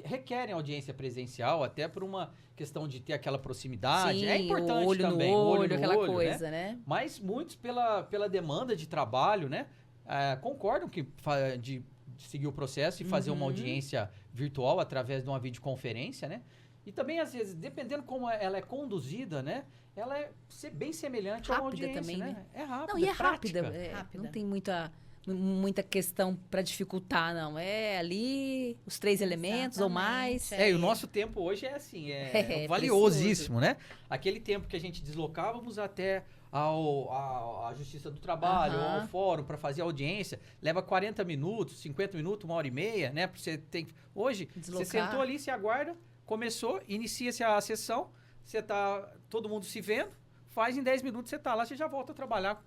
requerem audiência presencial, até por uma questão de ter aquela proximidade. Sim, é importante o olho também, no o olho olho, no aquela olho, coisa, né? Mas muitos, pela demanda de trabalho, né? Concordam de seguir o processo e fazer uma audiência virtual através de uma videoconferência, né? E também, às vezes, dependendo como ela é conduzida, né? Ela é bem semelhante a uma audiência, também, né? É rápida, Não, e é prática. rápida. Não tem muita questão para dificultar, não. É ali os 3 elementos ou mais. E o nosso tempo hoje é assim, valiosíssimo, né? Aquele tempo que a gente deslocávamos até a Justiça do Trabalho, ou ao fórum para fazer audiência, leva 40 minutos, 50 minutos, 1h30, né? Hoje, você sentou ali, você aguarda, começou, inicia-se a sessão, todo mundo se vendo, faz em 10 minutos, você está lá, você já volta a trabalhar.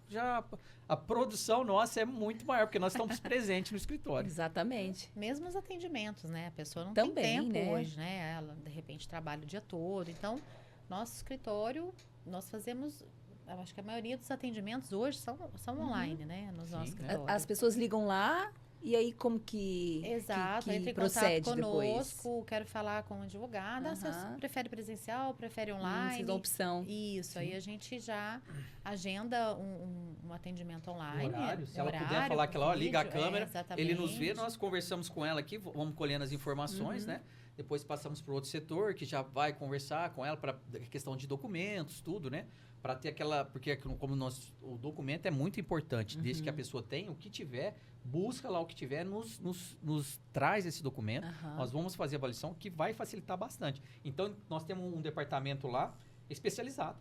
A produção nossa é muito maior, porque nós estamos presentes no escritório. Exatamente. Mesmo os atendimentos, né? A pessoa não também, tem tempo né? hoje, né? Ela, de repente, trabalha o dia todo. Então, nosso escritório, nós fazemos... Eu acho que a maioria dos atendimentos hoje são online, né? Nos nossos escritórios. As pessoas ligam lá... E aí, como que entra em procede contato conosco, depois? Quero falar com o advogado. Você prefere presencial, prefere online? Vocês dão opção. Isso, aí a gente já agenda um atendimento online. Horário, se ela puder falar que ela liga a câmera, ele nos vê, nós conversamos com ela aqui, vamos colhendo as informações, né? Depois passamos para o outro setor, que já vai conversar com ela para questão de documentos, tudo, né? Para ter porque como o documento é muito importante, desde que a pessoa tenha o que tiver, busca lá o que tiver, nos traz esse documento. Nós vamos fazer a avaliação, que vai facilitar bastante. Então, nós temos um departamento lá especializado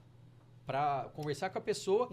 para conversar com a pessoa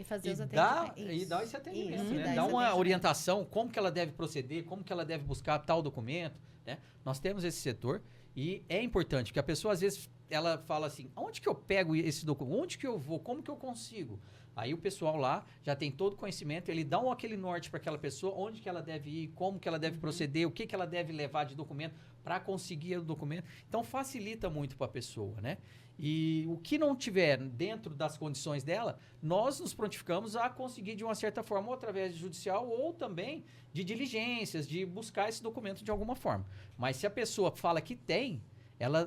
e dar esse atendimento, né? Dar uma orientação, como que ela deve proceder, como que ela deve buscar tal documento, né? Nós temos esse setor e é importante, porque a pessoa, às vezes, ela fala assim, onde que eu pego esse documento? Onde que eu vou? Como que eu consigo? Aí o pessoal lá já tem todo o conhecimento, ele dá aquele norte para aquela pessoa, onde que ela deve ir, como que ela deve proceder, o que que ela deve levar de documento para conseguir o documento. Então, facilita muito para a pessoa, né? E o que não tiver dentro das condições dela, nós nos prontificamos a conseguir de uma certa forma, ou através de judicial, ou também de diligências, de buscar esse documento de alguma forma. Mas se a pessoa fala que tem,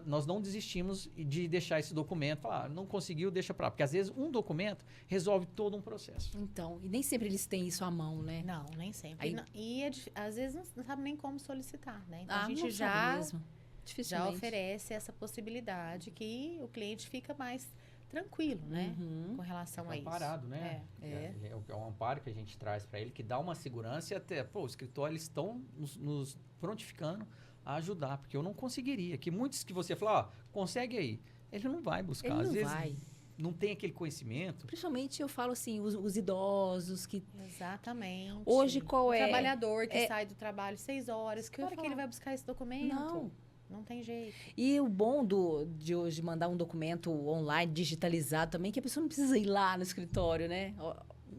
nós não desistimos de deixar esse documento, falar, não conseguiu, deixa para lá. Porque às vezes um documento resolve todo um processo. Então, e nem sempre eles têm isso à mão, né? Não, nem sempre. Aí... Às vezes não sabe nem como solicitar, né? Então a gente já oferece essa possibilidade que o cliente fica mais tranquilo, né? Com relação a isso. Amparado, né? É um amparo que a gente traz para ele, que dá uma segurança e até, o escritório, eles estão nos prontificando a ajudar, porque eu não conseguiria. Que muitos que você fala, consegue aí. Ele não vai buscar. Ele não às vezes vai. Não tem aquele conhecimento. Principalmente eu falo assim, os idosos que... Exatamente. Hoje qual o trabalhador que sai do trabalho 6 horas, que hora que ele vai buscar esse documento? Não tem jeito. E o bom de hoje mandar um documento online, digitalizado também, que a pessoa não precisa ir lá no escritório, né?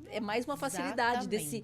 É mais uma facilidade desse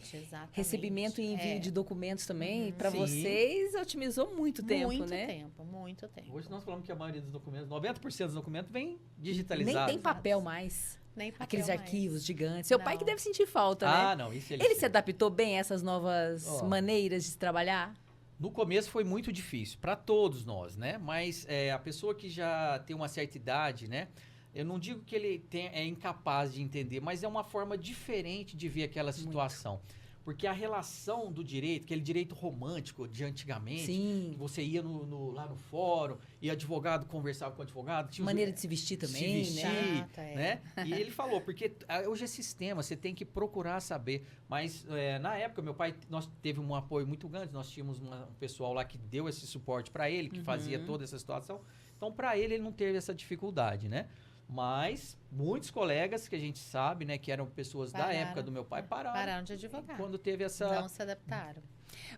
recebimento e envio de documentos também. Para vocês, otimizou muito tempo, né? Muito tempo. Hoje nós falamos que a maioria dos documentos, 90% dos documentos vem digitalizados. Nem tem papel mais. Nem papel Aqueles mais. arquivos gigantes. Seu pai que deve sentir falta, né? Não, isso ele se adaptou bem a essas novas maneiras de trabalhar? No começo foi muito difícil, para todos nós, né? Mas a pessoa que já tem uma certa idade, né? Eu não digo que ele é incapaz de entender, mas é uma forma diferente de ver aquela situação. Porque a relação do direito, aquele direito romântico de antigamente, Sim. que você ia lá no fórum, e advogado conversava com o advogado. Tinha Maneira de se vestir também, se vestir, né? Exato, né? E ele falou, porque hoje é sistema, você tem que procurar saber. Mas na época, meu pai, nós teve um apoio muito grande, nós tínhamos um pessoal lá que deu esse suporte para ele, que fazia toda essa situação. Então, para ele não teve essa dificuldade, né? Mas muitos colegas que a gente sabe, né, que eram pessoas da época do meu pai, pararam de advogar. quando teve essa... Não se adaptaram.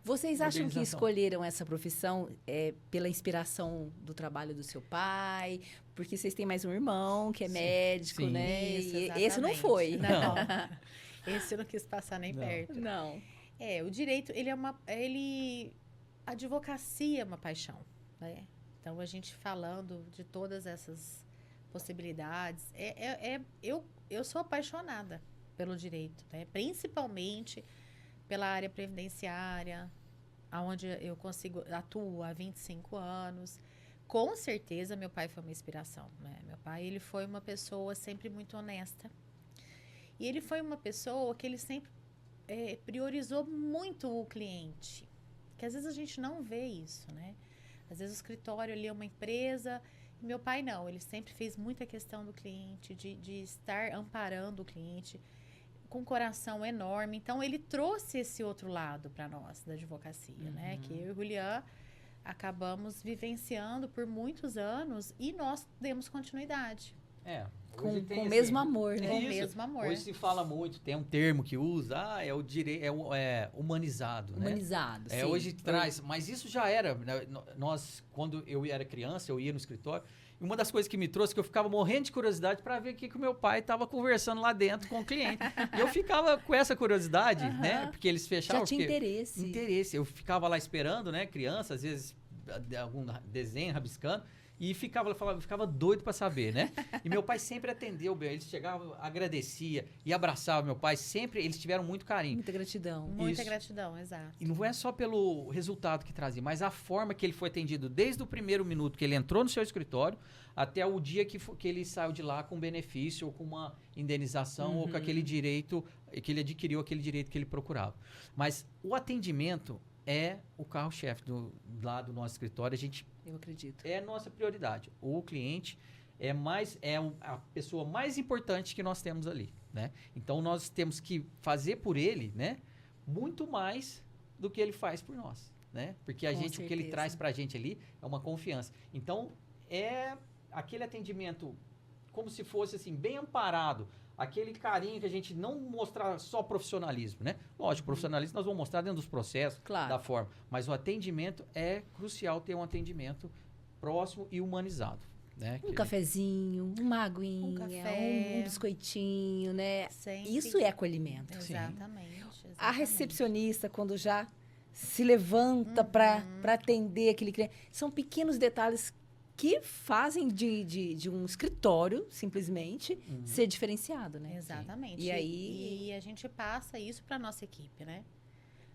Vocês acham que Organização. escolheram essa profissão pela inspiração do trabalho do seu pai? Porque vocês têm mais um irmão que é médico, Sim. né? Isso, E esse não exatamente. foi. Não. Esse eu não quis passar nem Não. perto. Não. O direito, a advocacia é uma paixão, né? Então, a gente falando de todas essas possibilidades, eu sou apaixonada pelo direito, né? Principalmente pela área previdenciária, onde eu atuo há 25 anos. Com certeza, meu pai foi uma inspiração, né? Meu pai, ele foi uma pessoa sempre muito honesta. E ele foi uma pessoa que ele sempre priorizou muito o cliente. Que às vezes a gente não vê isso, né? Às vezes o escritório ali é uma empresa. E meu pai não, ele sempre fez muita questão do cliente, de estar amparando o cliente com um coração enorme. Então, ele trouxe esse outro lado para nós, da advocacia, né? Que eu e o Julián acabamos vivenciando por muitos anos e nós demos continuidade. Com hoje tem o esse- mesmo amor, né? Com o Isso. mesmo amor. Hoje se fala muito, tem um termo que usa, é o direito, humanizado, né? Humanizado, sim. Hoje traz, mas isso já era, né? Nós, quando eu era criança, eu ia no escritório, e uma das coisas que me trouxe, que eu ficava morrendo de curiosidade para ver o que o meu pai estava conversando lá dentro com o cliente. E eu ficava com essa curiosidade, né? Porque eles fechavam. Já tinha interesse. Interesse. Eu ficava lá esperando, né? Criança, às vezes, algum desenho, rabiscando. E ficava doido para saber, né? E meu pai sempre atendeu bem. Ele chegava, agradecia e abraçava meu pai. Sempre, eles tiveram muito carinho. Muita gratidão. Muita Isso. gratidão, exato. E não é só pelo resultado que trazia, mas a forma que ele foi atendido desde o primeiro minuto que ele entrou no seu escritório até o dia que ele saiu de lá com benefício ou com uma indenização ou com aquele direito, que ele adquiriu aquele direito que ele procurava. Mas o atendimento é o carro-chefe lá do nosso escritório. Eu acredito. É a nossa prioridade. O cliente a pessoa mais importante que nós temos ali, né? Então, nós temos que fazer por ele, né? Muito mais do que ele faz por nós, né? Porque Com o que ele certeza. traz pra gente ali é uma confiança. Então, é aquele atendimento como se fosse, assim, bem amparado. Aquele carinho que a gente não mostrar só profissionalismo, né? Lógico, profissionalismo nós vamos mostrar dentro dos processos, Claro. da forma. Mas o atendimento é crucial ter um atendimento próximo e humanizado, né? Um cafezinho, uma aguinha, Um café. um biscoitinho, né? Sempre. Isso é acolhimento. Exatamente. A recepcionista, quando já se levanta para atender aquele cliente, são pequenos detalhes que fazem de um escritório, simplesmente, ser diferenciado, né? Exatamente. E aí- E a gente passa isso para nossa equipe, né?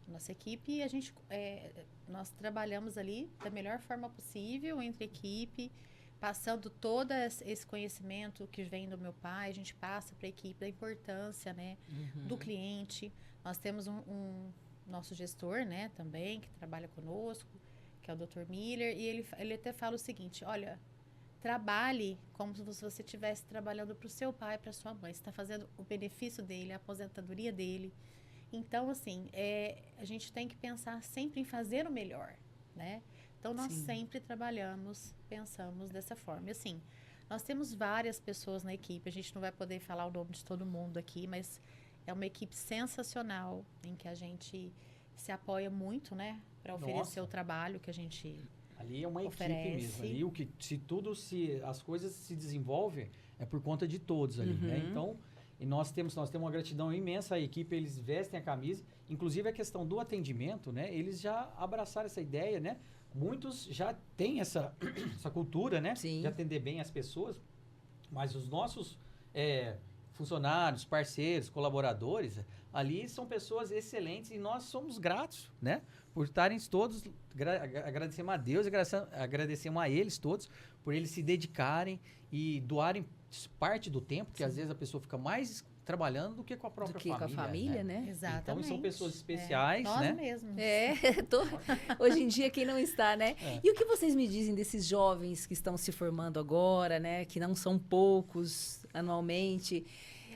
Nossa equipe, nós trabalhamos ali da melhor forma possível entre equipe, passando todo esse conhecimento que vem do meu pai, a gente passa para a equipe da importância, né, do cliente. Nós temos um nosso gestor, né, também, que trabalha conosco, que é o Dr. Miller, e ele até fala o seguinte: olha, trabalhe como se você estivesse trabalhando para o seu pai, para sua mãe. Você está fazendo o benefício dele, a aposentadoria dele. Então, assim, a gente tem que pensar sempre em fazer o melhor, né? Então, nós Sim. sempre pensamos dessa forma. E, assim, nós temos várias pessoas na equipe, a gente não vai poder falar o nome de todo mundo aqui, mas é uma equipe sensacional, em que a gente se apoia muito, né? Para oferecer Nossa. o trabalho que a gente... Ali é uma oferece. equipe mesmo. Ali as coisas se desenvolvem, é por conta de todos ali, né? Então, e nós temos uma gratidão imensa à equipe, eles vestem a camisa. Inclusive, a questão do atendimento, né? Eles já abraçaram essa ideia, né? Muitos já têm essa cultura, né? Sim. De atender bem as pessoas. Mas os nossos funcionários, parceiros, colaboradores, ali são pessoas excelentes e nós somos gratos, né? Por estarem todos, agradecemos a Deus, agradecemos a eles todos, por eles se dedicarem e doarem parte do tempo, porque às vezes a pessoa fica mais trabalhando do que com a própria Do que com a família, né? Exatamente. Então, são pessoas especiais, nós né? mesmos. Hoje em dia quem não está, né? É. E o que vocês me dizem desses jovens que estão se formando agora, né? Que não são poucos anualmente.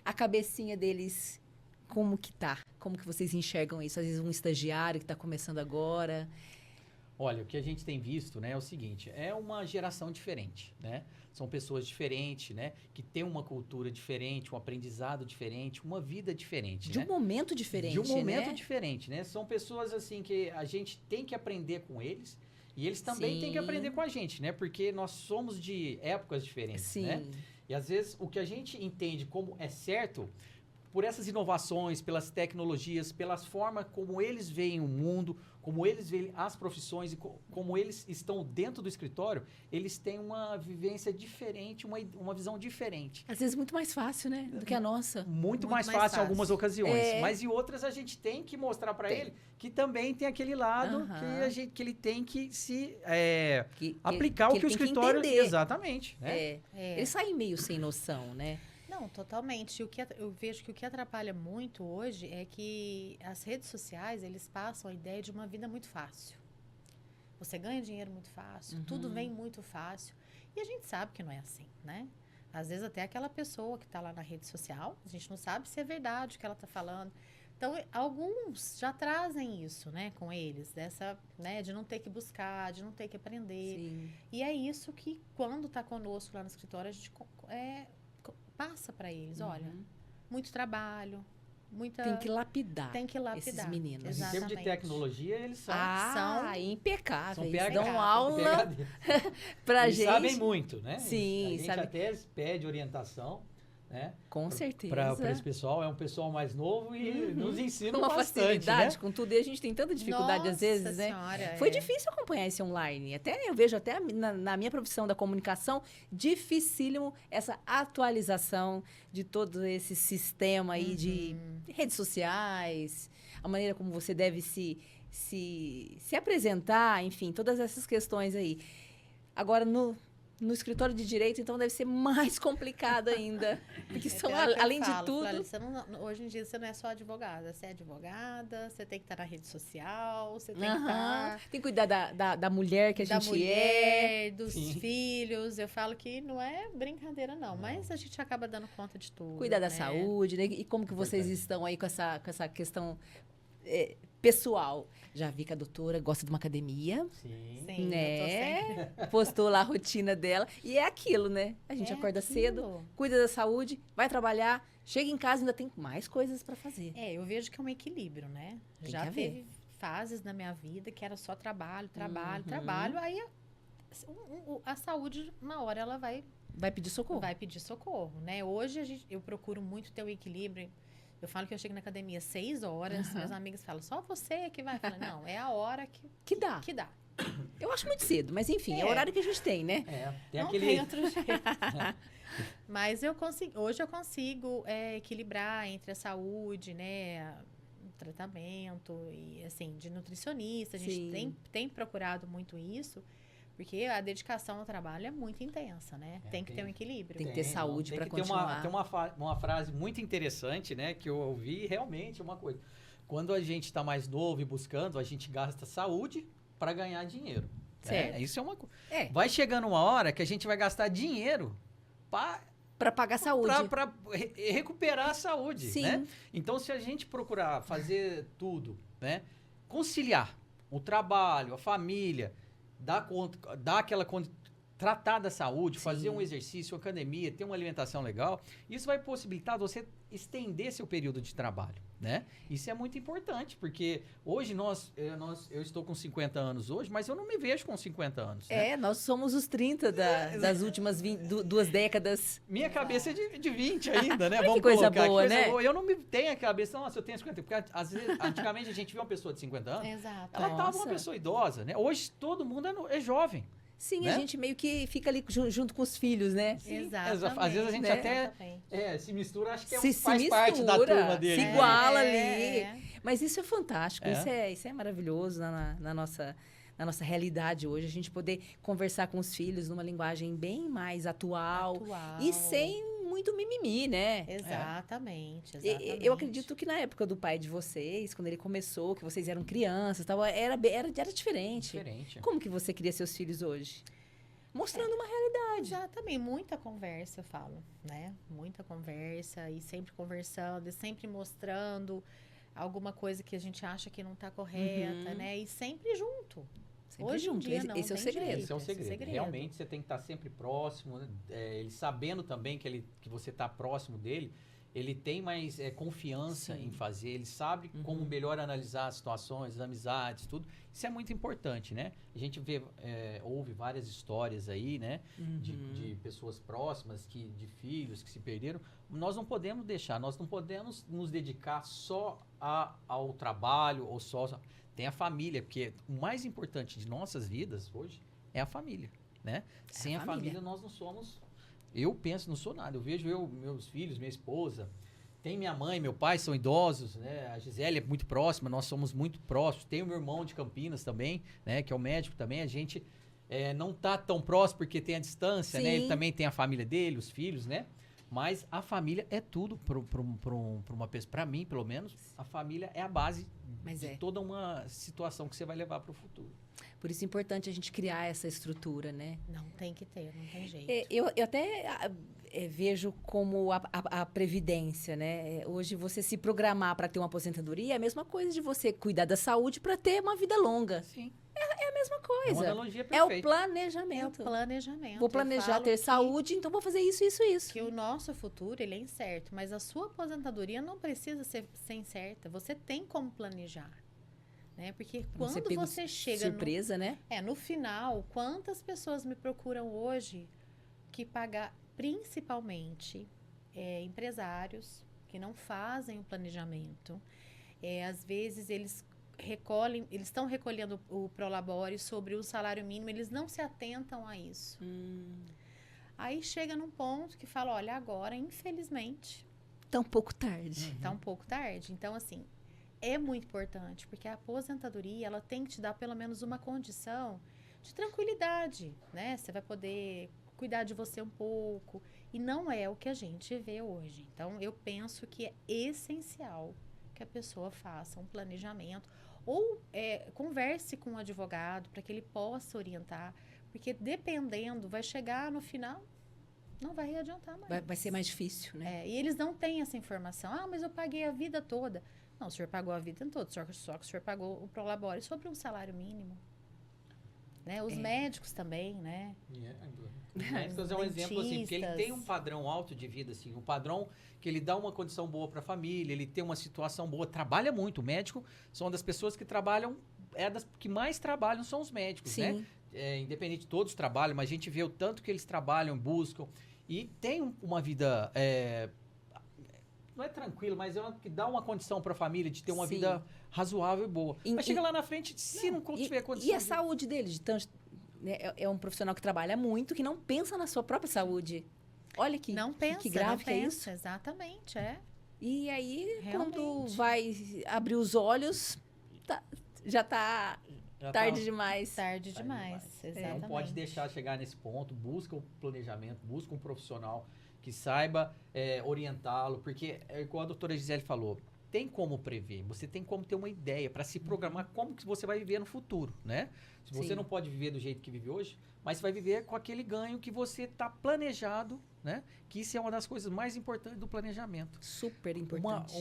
A cabecinha deles, como que tá? Como que vocês enxergam isso? Às vezes um estagiário que está começando agora. Olha, o que a gente tem visto, né, é o seguinte, é uma geração diferente, né? São pessoas diferentes, né? Que têm uma cultura diferente, um aprendizado diferente, uma vida diferente, De né? um momento diferente, De um momento né? diferente, né? São pessoas, assim, que a gente tem que aprender com eles e eles também têm que Sim. aprender com a gente, né? Porque nós somos de épocas diferentes, Sim. né? E às vezes o que a gente entende como é certo, por essas inovações, pelas tecnologias, pelas formas como eles veem o mundo, como eles veem as profissões e como eles estão dentro do escritório, eles têm uma vivência diferente, uma visão diferente. Às vezes muito mais fácil, né? Do que a nossa. Muito mais mais fácil em fácil. algumas ocasiões, É. mas em outras a gente tem que mostrar para Tem. ele que também tem aquele lado Aham. que ele tem que se Que aplicar que o que o ele tem que escritório entender. exatamente, né? É. Eles saem meio sem noção, né? Não, totalmente. E eu vejo que o que atrapalha muito hoje é que as redes sociais, eles passam a ideia de uma vida muito fácil. Você ganha dinheiro muito fácil, tudo vem muito fácil. E a gente sabe que não é assim, né? Às vezes até aquela pessoa que está lá na rede social, a gente não sabe se é verdade o que ela está falando. Então, alguns já trazem isso, né, com eles, dessa, né, de não ter que buscar, de não ter que aprender. Sim. E é isso que, quando está conosco lá no escritório, a gente passa para eles. Olha, muito trabalho, muita... Tem que lapidar. Tem que lapidar. esses meninos. Mas em termos de Exatamente. tecnologia, eles são Ah, impecáveis. são Dão PhD, aula pra eles gente. sabem muito, né? Sim, a gente sabe. até pede orientação, né? Com certeza. Para esse pessoal, é um pessoal mais novo e nos ensina Uma bastante, facilidade né? com tudo. E a gente tem tanta dificuldade às vezes, Nossa né? Senhora, Foi é. difícil acompanhar esse online. Até eu vejo até na minha profissão da comunicação, dificílimo essa atualização de todo esse sistema aí de redes sociais, a maneira como você deve se apresentar, enfim, todas essas questões aí. Agora, no escritório de direito, então, deve ser mais complicado ainda. Porque são, Então, é que eu além de falo, tudo... Flávia, você hoje em dia você não é só advogada. Você é advogada, você tem que estar na rede social, você tem que Aham. estar... Tem que cuidar da mulher que a da gente mulher, dos Sim. filhos. Eu falo que não é brincadeira, não. Mas a gente acaba dando conta de tudo. Cuidar da né? saúde, né? E como que vocês Importante. estão aí com essa questão pessoal? Já vi que a doutora gosta de uma academia, Sim. Sim, né? eu tô sempre... Postou lá a rotina dela. E é aquilo, né? A gente É acorda aquilo. cedo, cuida da saúde, vai trabalhar, chega em casa e ainda tem mais coisas para fazer. É, eu vejo que é um equilíbrio, né? Tem Já que haver. teve fases na minha vida que era só trabalho, trabalho, Uhum. trabalho. Aí a saúde, uma hora, ela vai Pedir socorro. pedir socorro, né? Hoje eu procuro muito ter o equilíbrio. Eu falo que eu chego na academia 6 horas, meus amigos falam, só você que vai. Eu falo, não, é a hora Que dá. que dá. Eu acho muito cedo, mas enfim, é o É. horário que a gente tem, né? É, tem Não aquele... tem outro jeito. Mas hoje eu consigo equilibrar entre a saúde, né? O tratamento e, assim, de nutricionista. A gente Sim. tem procurado muito isso, porque a dedicação ao trabalho é muito intensa, né? É, tem que tem- ter um equilíbrio. Tem que ter saúde tem pra que ter continuar. Tem uma frase muito interessante, né? Que eu ouvi realmente uma coisa. Quando a gente está mais novo e buscando, a gente gasta saúde para ganhar dinheiro. Certo. Isso é uma coisa. É, Vai chegando uma hora que a gente vai gastar dinheiro para pagar a saúde. para recuperar a saúde, Sim. né? Então, se a gente procurar fazer tudo, né? Conciliar o trabalho, a família, dar aquela tratar da saúde, Sim. fazer um exercício, uma academia, ter uma alimentação legal, isso vai possibilitar você estender seu período de trabalho, né? Isso é muito importante, porque hoje eu estou com 50 anos hoje, mas eu não me vejo com 50 anos, né? É, nós somos os 30 das últimas 2 décadas. Minha cabeça é de 20 ainda, né? Olha que Vamos coisa colocar, boa, que coisa né? boa. Eu não me tenho a cabeça, nossa, eu tenho 50. Porque às vezes, antigamente a gente via uma pessoa de 50 anos, Exato. ela estava Nossa. uma pessoa idosa, né? Hoje todo mundo é jovem. Sim, Né? a gente meio que fica ali junto com os filhos, né? Exatamente. Às vezes a gente né? até Exatamente. se mistura, acho que Se parte da mistura, turma dele. se né? iguala ali. É. Mas isso é fantástico, É. isso é maravilhoso na nossa realidade hoje, a gente poder conversar com os filhos numa linguagem bem mais atual. Atual. E sem muito mimimi, né? Exatamente, Eu acredito que na época do pai de vocês, quando ele começou, que vocês eram crianças, tal, era diferente. Diferente. Como que você cria seus filhos hoje? Mostrando uma realidade. Exatamente, muita conversa, eu falo, né? Muita conversa e sempre conversando, e sempre mostrando alguma coisa que a gente acha que não está correta, né? E sempre junto. Sempre Hoje em junto. dia não Esse é o tem segredo. jeito. Esse é o Esse é o segredo. segredo. Realmente você tem que estar sempre próximo, né? Ele sabendo também que você está próximo dele, ele tem mais confiança Sim. em fazer, ele sabe como melhor analisar as situações, as amizades, tudo. Isso é muito importante, né? A gente ouve várias histórias aí, né? De pessoas próximas, de filhos que se perderam. Nós não podemos deixar, nós não podemos nos dedicar só ao trabalho ou só... Tem a família, porque o mais importante de nossas vidas hoje é a família, né? Sem a família nós não somos... Eu penso, não sou nada. Eu vejo meus filhos, minha esposa, tem minha mãe, meu pai, são idosos, né? A Gisele é muito próxima, nós somos muito próximos. Tem o meu irmão de Campinas também, né? Que é o médico também. A gente não tá tão próximo porque tem a distância, né? Ele também tem a família dele, os filhos, né? Mas a família é tudo para uma pessoa. Para mim, pelo menos, a família é a base de toda uma situação que você vai levar para o futuro. Por isso é importante a gente criar essa estrutura, né? Não tem que ter, não tem jeito. Eu até vejo como a previdência, né? Hoje você se programar para ter uma aposentadoria é a mesma coisa de você cuidar da saúde para ter uma vida longa. Sim. É a mesma coisa. É uma analogia É perfeita. o planejamento. É o planejamento. Vou planejar ter saúde, então vou fazer isso, isso, isso. Que o nosso futuro, ele é incerto, mas a sua aposentadoria não precisa ser incerta. Você tem como planejar. Né? Porque quando você chega... Surpresa, né? No final, quantas pessoas me procuram hoje que pagar, principalmente empresários que não fazem o planejamento. Às vezes, eles estão recolhendo o Prolabore sobre o salário mínimo, eles não se atentam a isso. Aí chega num ponto que fala, olha, agora, infelizmente... Tá um pouco tarde. Tá um pouco tarde. Então, assim, é muito importante, porque a aposentadoria, ela tem que te dar pelo menos uma condição de tranquilidade, né? Você vai poder cuidar de você um pouco, e não é o que a gente vê hoje. Então, eu penso que é essencial que a pessoa faça um planejamento, ou converse com um advogado para que ele possa orientar, porque dependendo, vai chegar no final, não vai adiantar mais. Vai ser mais difícil, né? E eles não têm essa informação. Ah, mas eu paguei a vida toda. Não, o senhor pagou a vida toda, só que o senhor pagou o Prolabore sobre um salário mínimo. Né? Os médicos também, né? Os médicos é um exemplo, assim, porque ele tem um padrão alto de vida, assim, um padrão que ele dá uma condição boa para a família, ele tem uma situação boa, trabalha muito. O médico são das pessoas que trabalham, das que mais trabalham são os médicos, Sim. né? Independente, todos trabalham, mas a gente vê o tanto que eles trabalham, buscam, e tem uma vida... não é tranquilo, mas que dá uma condição para a família de ter uma vida razoável e boa. Mas chega lá na frente, se não tiver condição... E a saúde dele? Né, é um profissional que trabalha muito, que não pensa na sua própria saúde. Olha que grave que é isso. Exatamente, E aí, realmente, quando vai abrir os olhos, já tá tarde demais. Tarde demais, exatamente. Não pode deixar chegar nesse ponto, busca o planejamento, busca um profissional que saiba orientá-lo, porque é igual a doutora Gisele falou, tem como prever, você tem como ter uma ideia para se programar como que você vai viver no futuro, né? Se você não pode viver do jeito que vive hoje, mas você vai viver com aquele ganho que você está planejado, né? Que isso é uma das coisas mais importantes do planejamento. Super importante.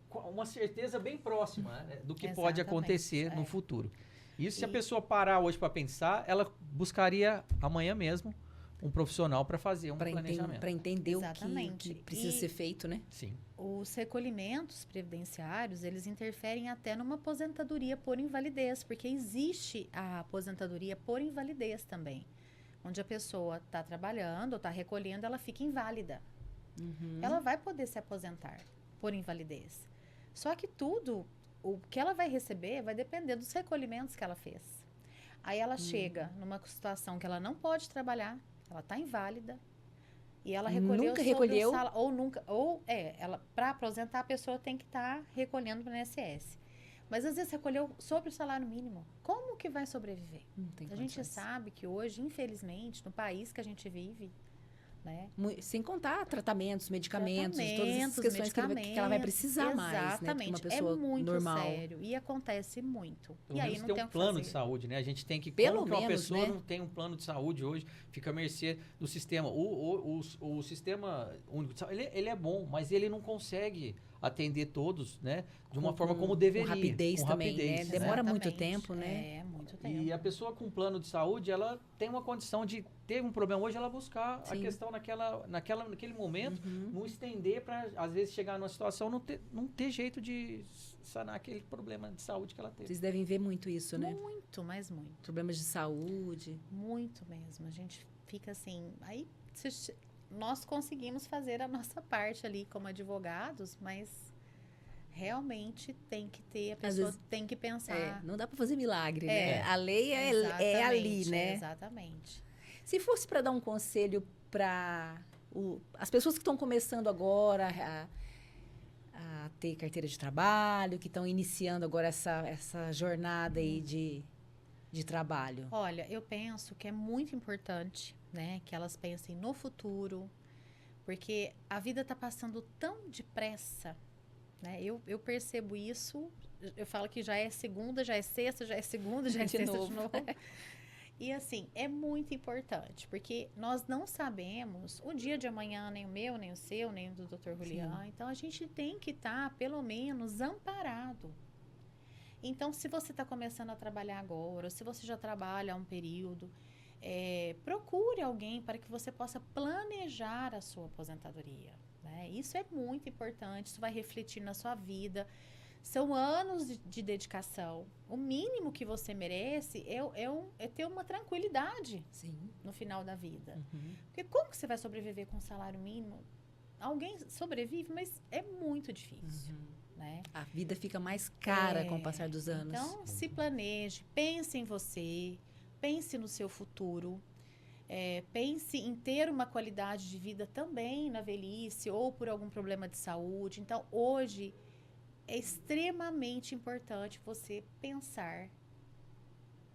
Uma certeza bem próxima, né, do que pode acontecer no futuro. Isso, se a pessoa parar hoje para pensar, ela buscaria amanhã mesmo um profissional para fazer um planejamento. Para entender Exatamente. o que precisa ser feito, né? Sim. Os recolhimentos previdenciários, eles interferem até numa aposentadoria por invalidez, porque existe a aposentadoria por invalidez também, onde a pessoa está trabalhando ou está recolhendo, ela fica inválida. Ela vai poder se aposentar por invalidez. Só que tudo, o que ela vai receber vai depender dos recolhimentos que ela fez. Aí ela chega numa situação que ela não pode trabalhar, ela está inválida e ela recolheu nunca recolheu ela para aposentar a pessoa tem que estar recolhendo para o INSS. Mas às vezes recolheu sobre o salário mínimo. Como que vai sobreviver? A gente sabe que hoje, infelizmente, no país que a gente vive, né? Sem contar tratamentos, medicamentos, todas essas questões que ela vai precisar mais, né? Exatamente. Do que uma pessoa é muito normal. sério e acontece muito. Pelo e aí menos não tem tem um o que plano fazer. de saúde, né? A gente tem que... Pelo como que uma menos, pessoa né? não tem um plano de saúde hoje, fica à mercê do sistema. O sistema único de saúde, ele é bom, mas ele não consegue atender todos, né? De uma forma como deveria. Com rapidez com também, né? rapidez, Demora muito Exatamente. tempo, né? É, muito tempo. E a pessoa com plano de saúde, ela tem uma condição de ter um problema hoje, ela buscar a Sim. questão naquele momento, Uhum. não estender para, às vezes, chegar numa situação não ter jeito de sanar aquele problema de saúde que ela teve. Vocês devem ver muito isso, né? Muito, mas muito. Problemas de saúde. Muito mesmo. A gente fica assim. Aí nós conseguimos fazer a nossa parte ali como advogados, mas realmente tem que ter, a pessoa vezes- tem que pensar. Não dá para fazer milagre, É. né? A lei é ali, Exatamente, né? Exatamente. Se fosse para dar um conselho para as pessoas que estão começando agora a ter carteira de trabalho, que estão iniciando agora essa jornada aí de trabalho. Olha, eu penso que é muito importante, né, que elas pensem no futuro, porque a vida está passando tão depressa, né? Eu percebo isso, eu falo que já é segunda, já é sexta, já é segunda, já é De sexta novo. de novo. E assim, é muito importante, porque nós não sabemos o dia de amanhã, nem o meu, nem o seu, nem o do Dr. Julián. Então, a gente tem que estar, pelo menos, amparado. Então, se você está começando a trabalhar agora, ou se você já trabalha há um período, procure alguém para que você possa planejar a sua aposentadoria, né? Isso é muito importante, isso vai refletir na sua vida. São anos de dedicação. O mínimo que você merece é ter uma tranquilidade Sim. no final da vida. Uhum. Porque como que você vai sobreviver com um salário mínimo? Alguém sobrevive, mas é muito difícil, né? A vida fica mais cara com o passar dos anos. Então, se planeje, pense em você, pense no seu futuro, pense em ter uma qualidade de vida também na velhice ou por algum problema de saúde. Então, hoje é extremamente importante você pensar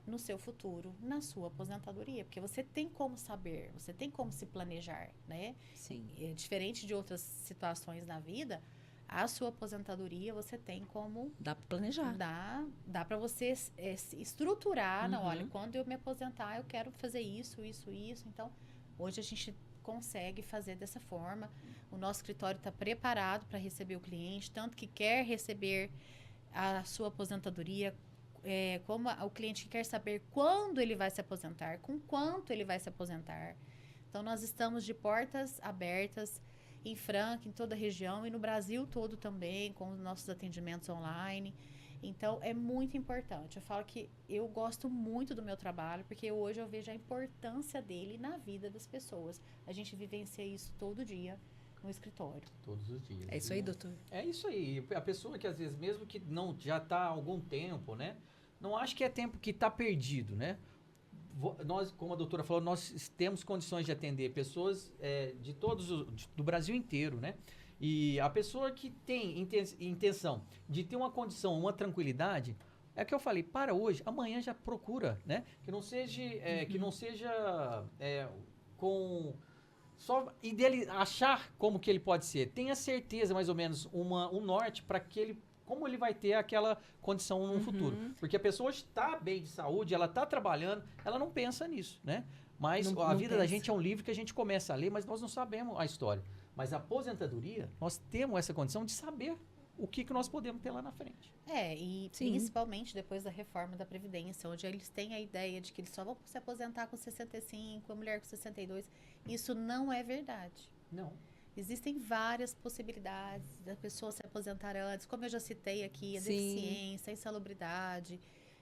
no seu futuro, na sua aposentadoria, porque você tem como saber, você tem como se planejar, né? Sim. É diferente de outras situações na vida, a sua aposentadoria você tem como Dá para planejar. dá para você se estruturar, não, Uhum. olha, quando eu me aposentar eu quero fazer isso. Então, hoje a gente consegue fazer dessa forma. O nosso escritório está preparado para receber o cliente, tanto que quer receber a sua aposentadoria, como o cliente quer saber quando ele vai se aposentar, com quanto ele vai se aposentar. Então, nós estamos de portas abertas em Franca, em toda a região e no Brasil todo também, com os nossos atendimentos online. Então, é muito importante. Eu falo que eu gosto muito do meu trabalho, porque hoje eu vejo a importância dele na vida das pessoas. A gente vivencia isso todo dia no escritório. Todos os dias. É isso aí, doutor? É isso aí. A pessoa que, às vezes, mesmo que não já está há algum tempo, né? Não acho que é tempo que está perdido, né? Nós, como a doutora falou, nós temos condições de atender pessoas de do Brasil inteiro, né? E a pessoa que tem intenção de ter uma condição, uma tranquilidade, é o que eu falei, para hoje, amanhã já procura, né? Que não seja, com só achar como que ele pode ser. Tenha certeza, mais ou menos, um norte para que ele, como ele vai ter aquela condição no futuro. Porque a pessoa está bem de saúde, ela está trabalhando, ela não pensa nisso, né? Mas a vida da gente é um livro que a gente começa a ler, mas nós não sabemos a história. Mas a aposentadoria, nós temos essa condição de saber o que nós podemos ter lá na frente. E Sim. principalmente depois da reforma da Previdência, onde eles têm a ideia de que eles só vão se aposentar com 65, a mulher com 62. Isso não é verdade. Não. Existem várias possibilidades da pessoa se aposentar antes, como eu já citei aqui, a Sim. deficiência, a insalubridade,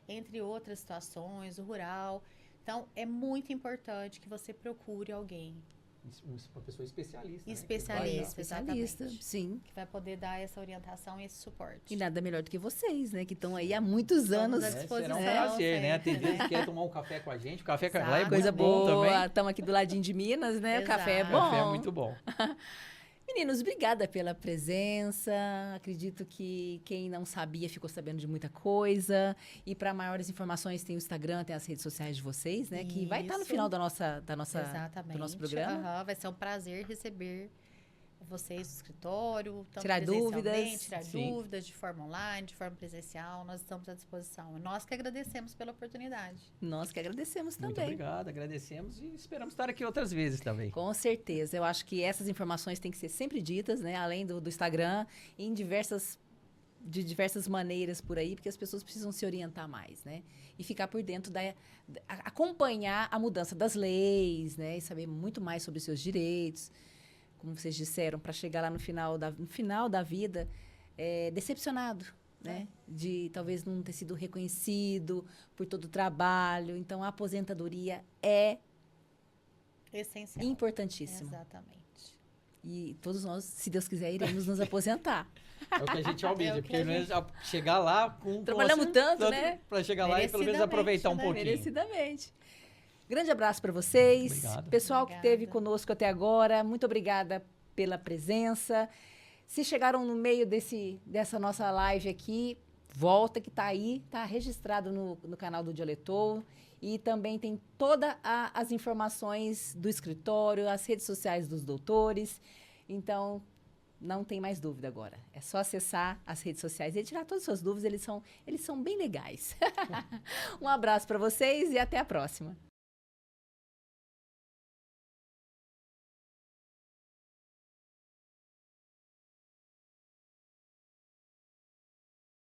entre outras situações, o rural. Então, é muito importante que você procure alguém Uma pessoa especialista. né? especialista, Especialista, exatamente, sim. que vai poder dar essa orientação e esse suporte. E nada melhor do que vocês, né? Que estão aí há muitos anos. à Será disposição, um prazer, né? sempre, Tem gente que quer tomar um café com a gente. O café lá é Exato. muito Coisa bom boa. também. Estamos aqui do ladinho de Minas, né? O café é Exato. bom. O café é muito bom. Meninos, obrigada pela presença. Acredito que quem não sabia ficou sabendo de muita coisa. E para maiores informações tem o Instagram, tem as redes sociais de vocês, né? Que vai estar no Isso. final do nosso Exatamente. programa. Aham, vai ser um prazer receber vocês do escritório. tanto Tirar dúvidas. presencialmente, Tirar Sim. dúvidas de forma online, de forma presencial. Nós estamos à disposição. Nós que agradecemos pela oportunidade. Nós que agradecemos Muito também. obrigado, agradecemos e esperamos estar aqui outras vezes também. Com certeza. Eu acho que essas informações têm que ser sempre ditas, né? Além do Instagram, de diversas maneiras por aí, porque as pessoas precisam se orientar mais, né? E ficar por dentro acompanhar a mudança das leis, né? E saber muito mais sobre os seus direitos. Como vocês disseram, para chegar lá no final da vida decepcionado, né? De talvez não ter sido reconhecido por todo o trabalho. Então, a aposentadoria é Essencial. importantíssima. Exatamente. E todos nós, se Deus quiser, iremos nos aposentar. É o que a gente almeja, É o que porque a pelo menos chegar lá com Trabalhamos tanto, né? Para chegar lá e pelo menos aproveitar um Merecidamente, né? pouquinho. Merecidamente. Grande abraço para vocês. Obrigado. Pessoal que esteve Obrigada. conosco até agora, muito obrigada pela presença. Se chegaram no meio dessa nossa live aqui, volta que está aí, está registrado no canal do Dialetou. E também tem todas as informações do escritório, as redes sociais dos doutores. Então, não tem mais dúvida agora. É só acessar as redes sociais e tirar todas as suas dúvidas. Eles são bem legais. Um abraço para vocês e até a próxima.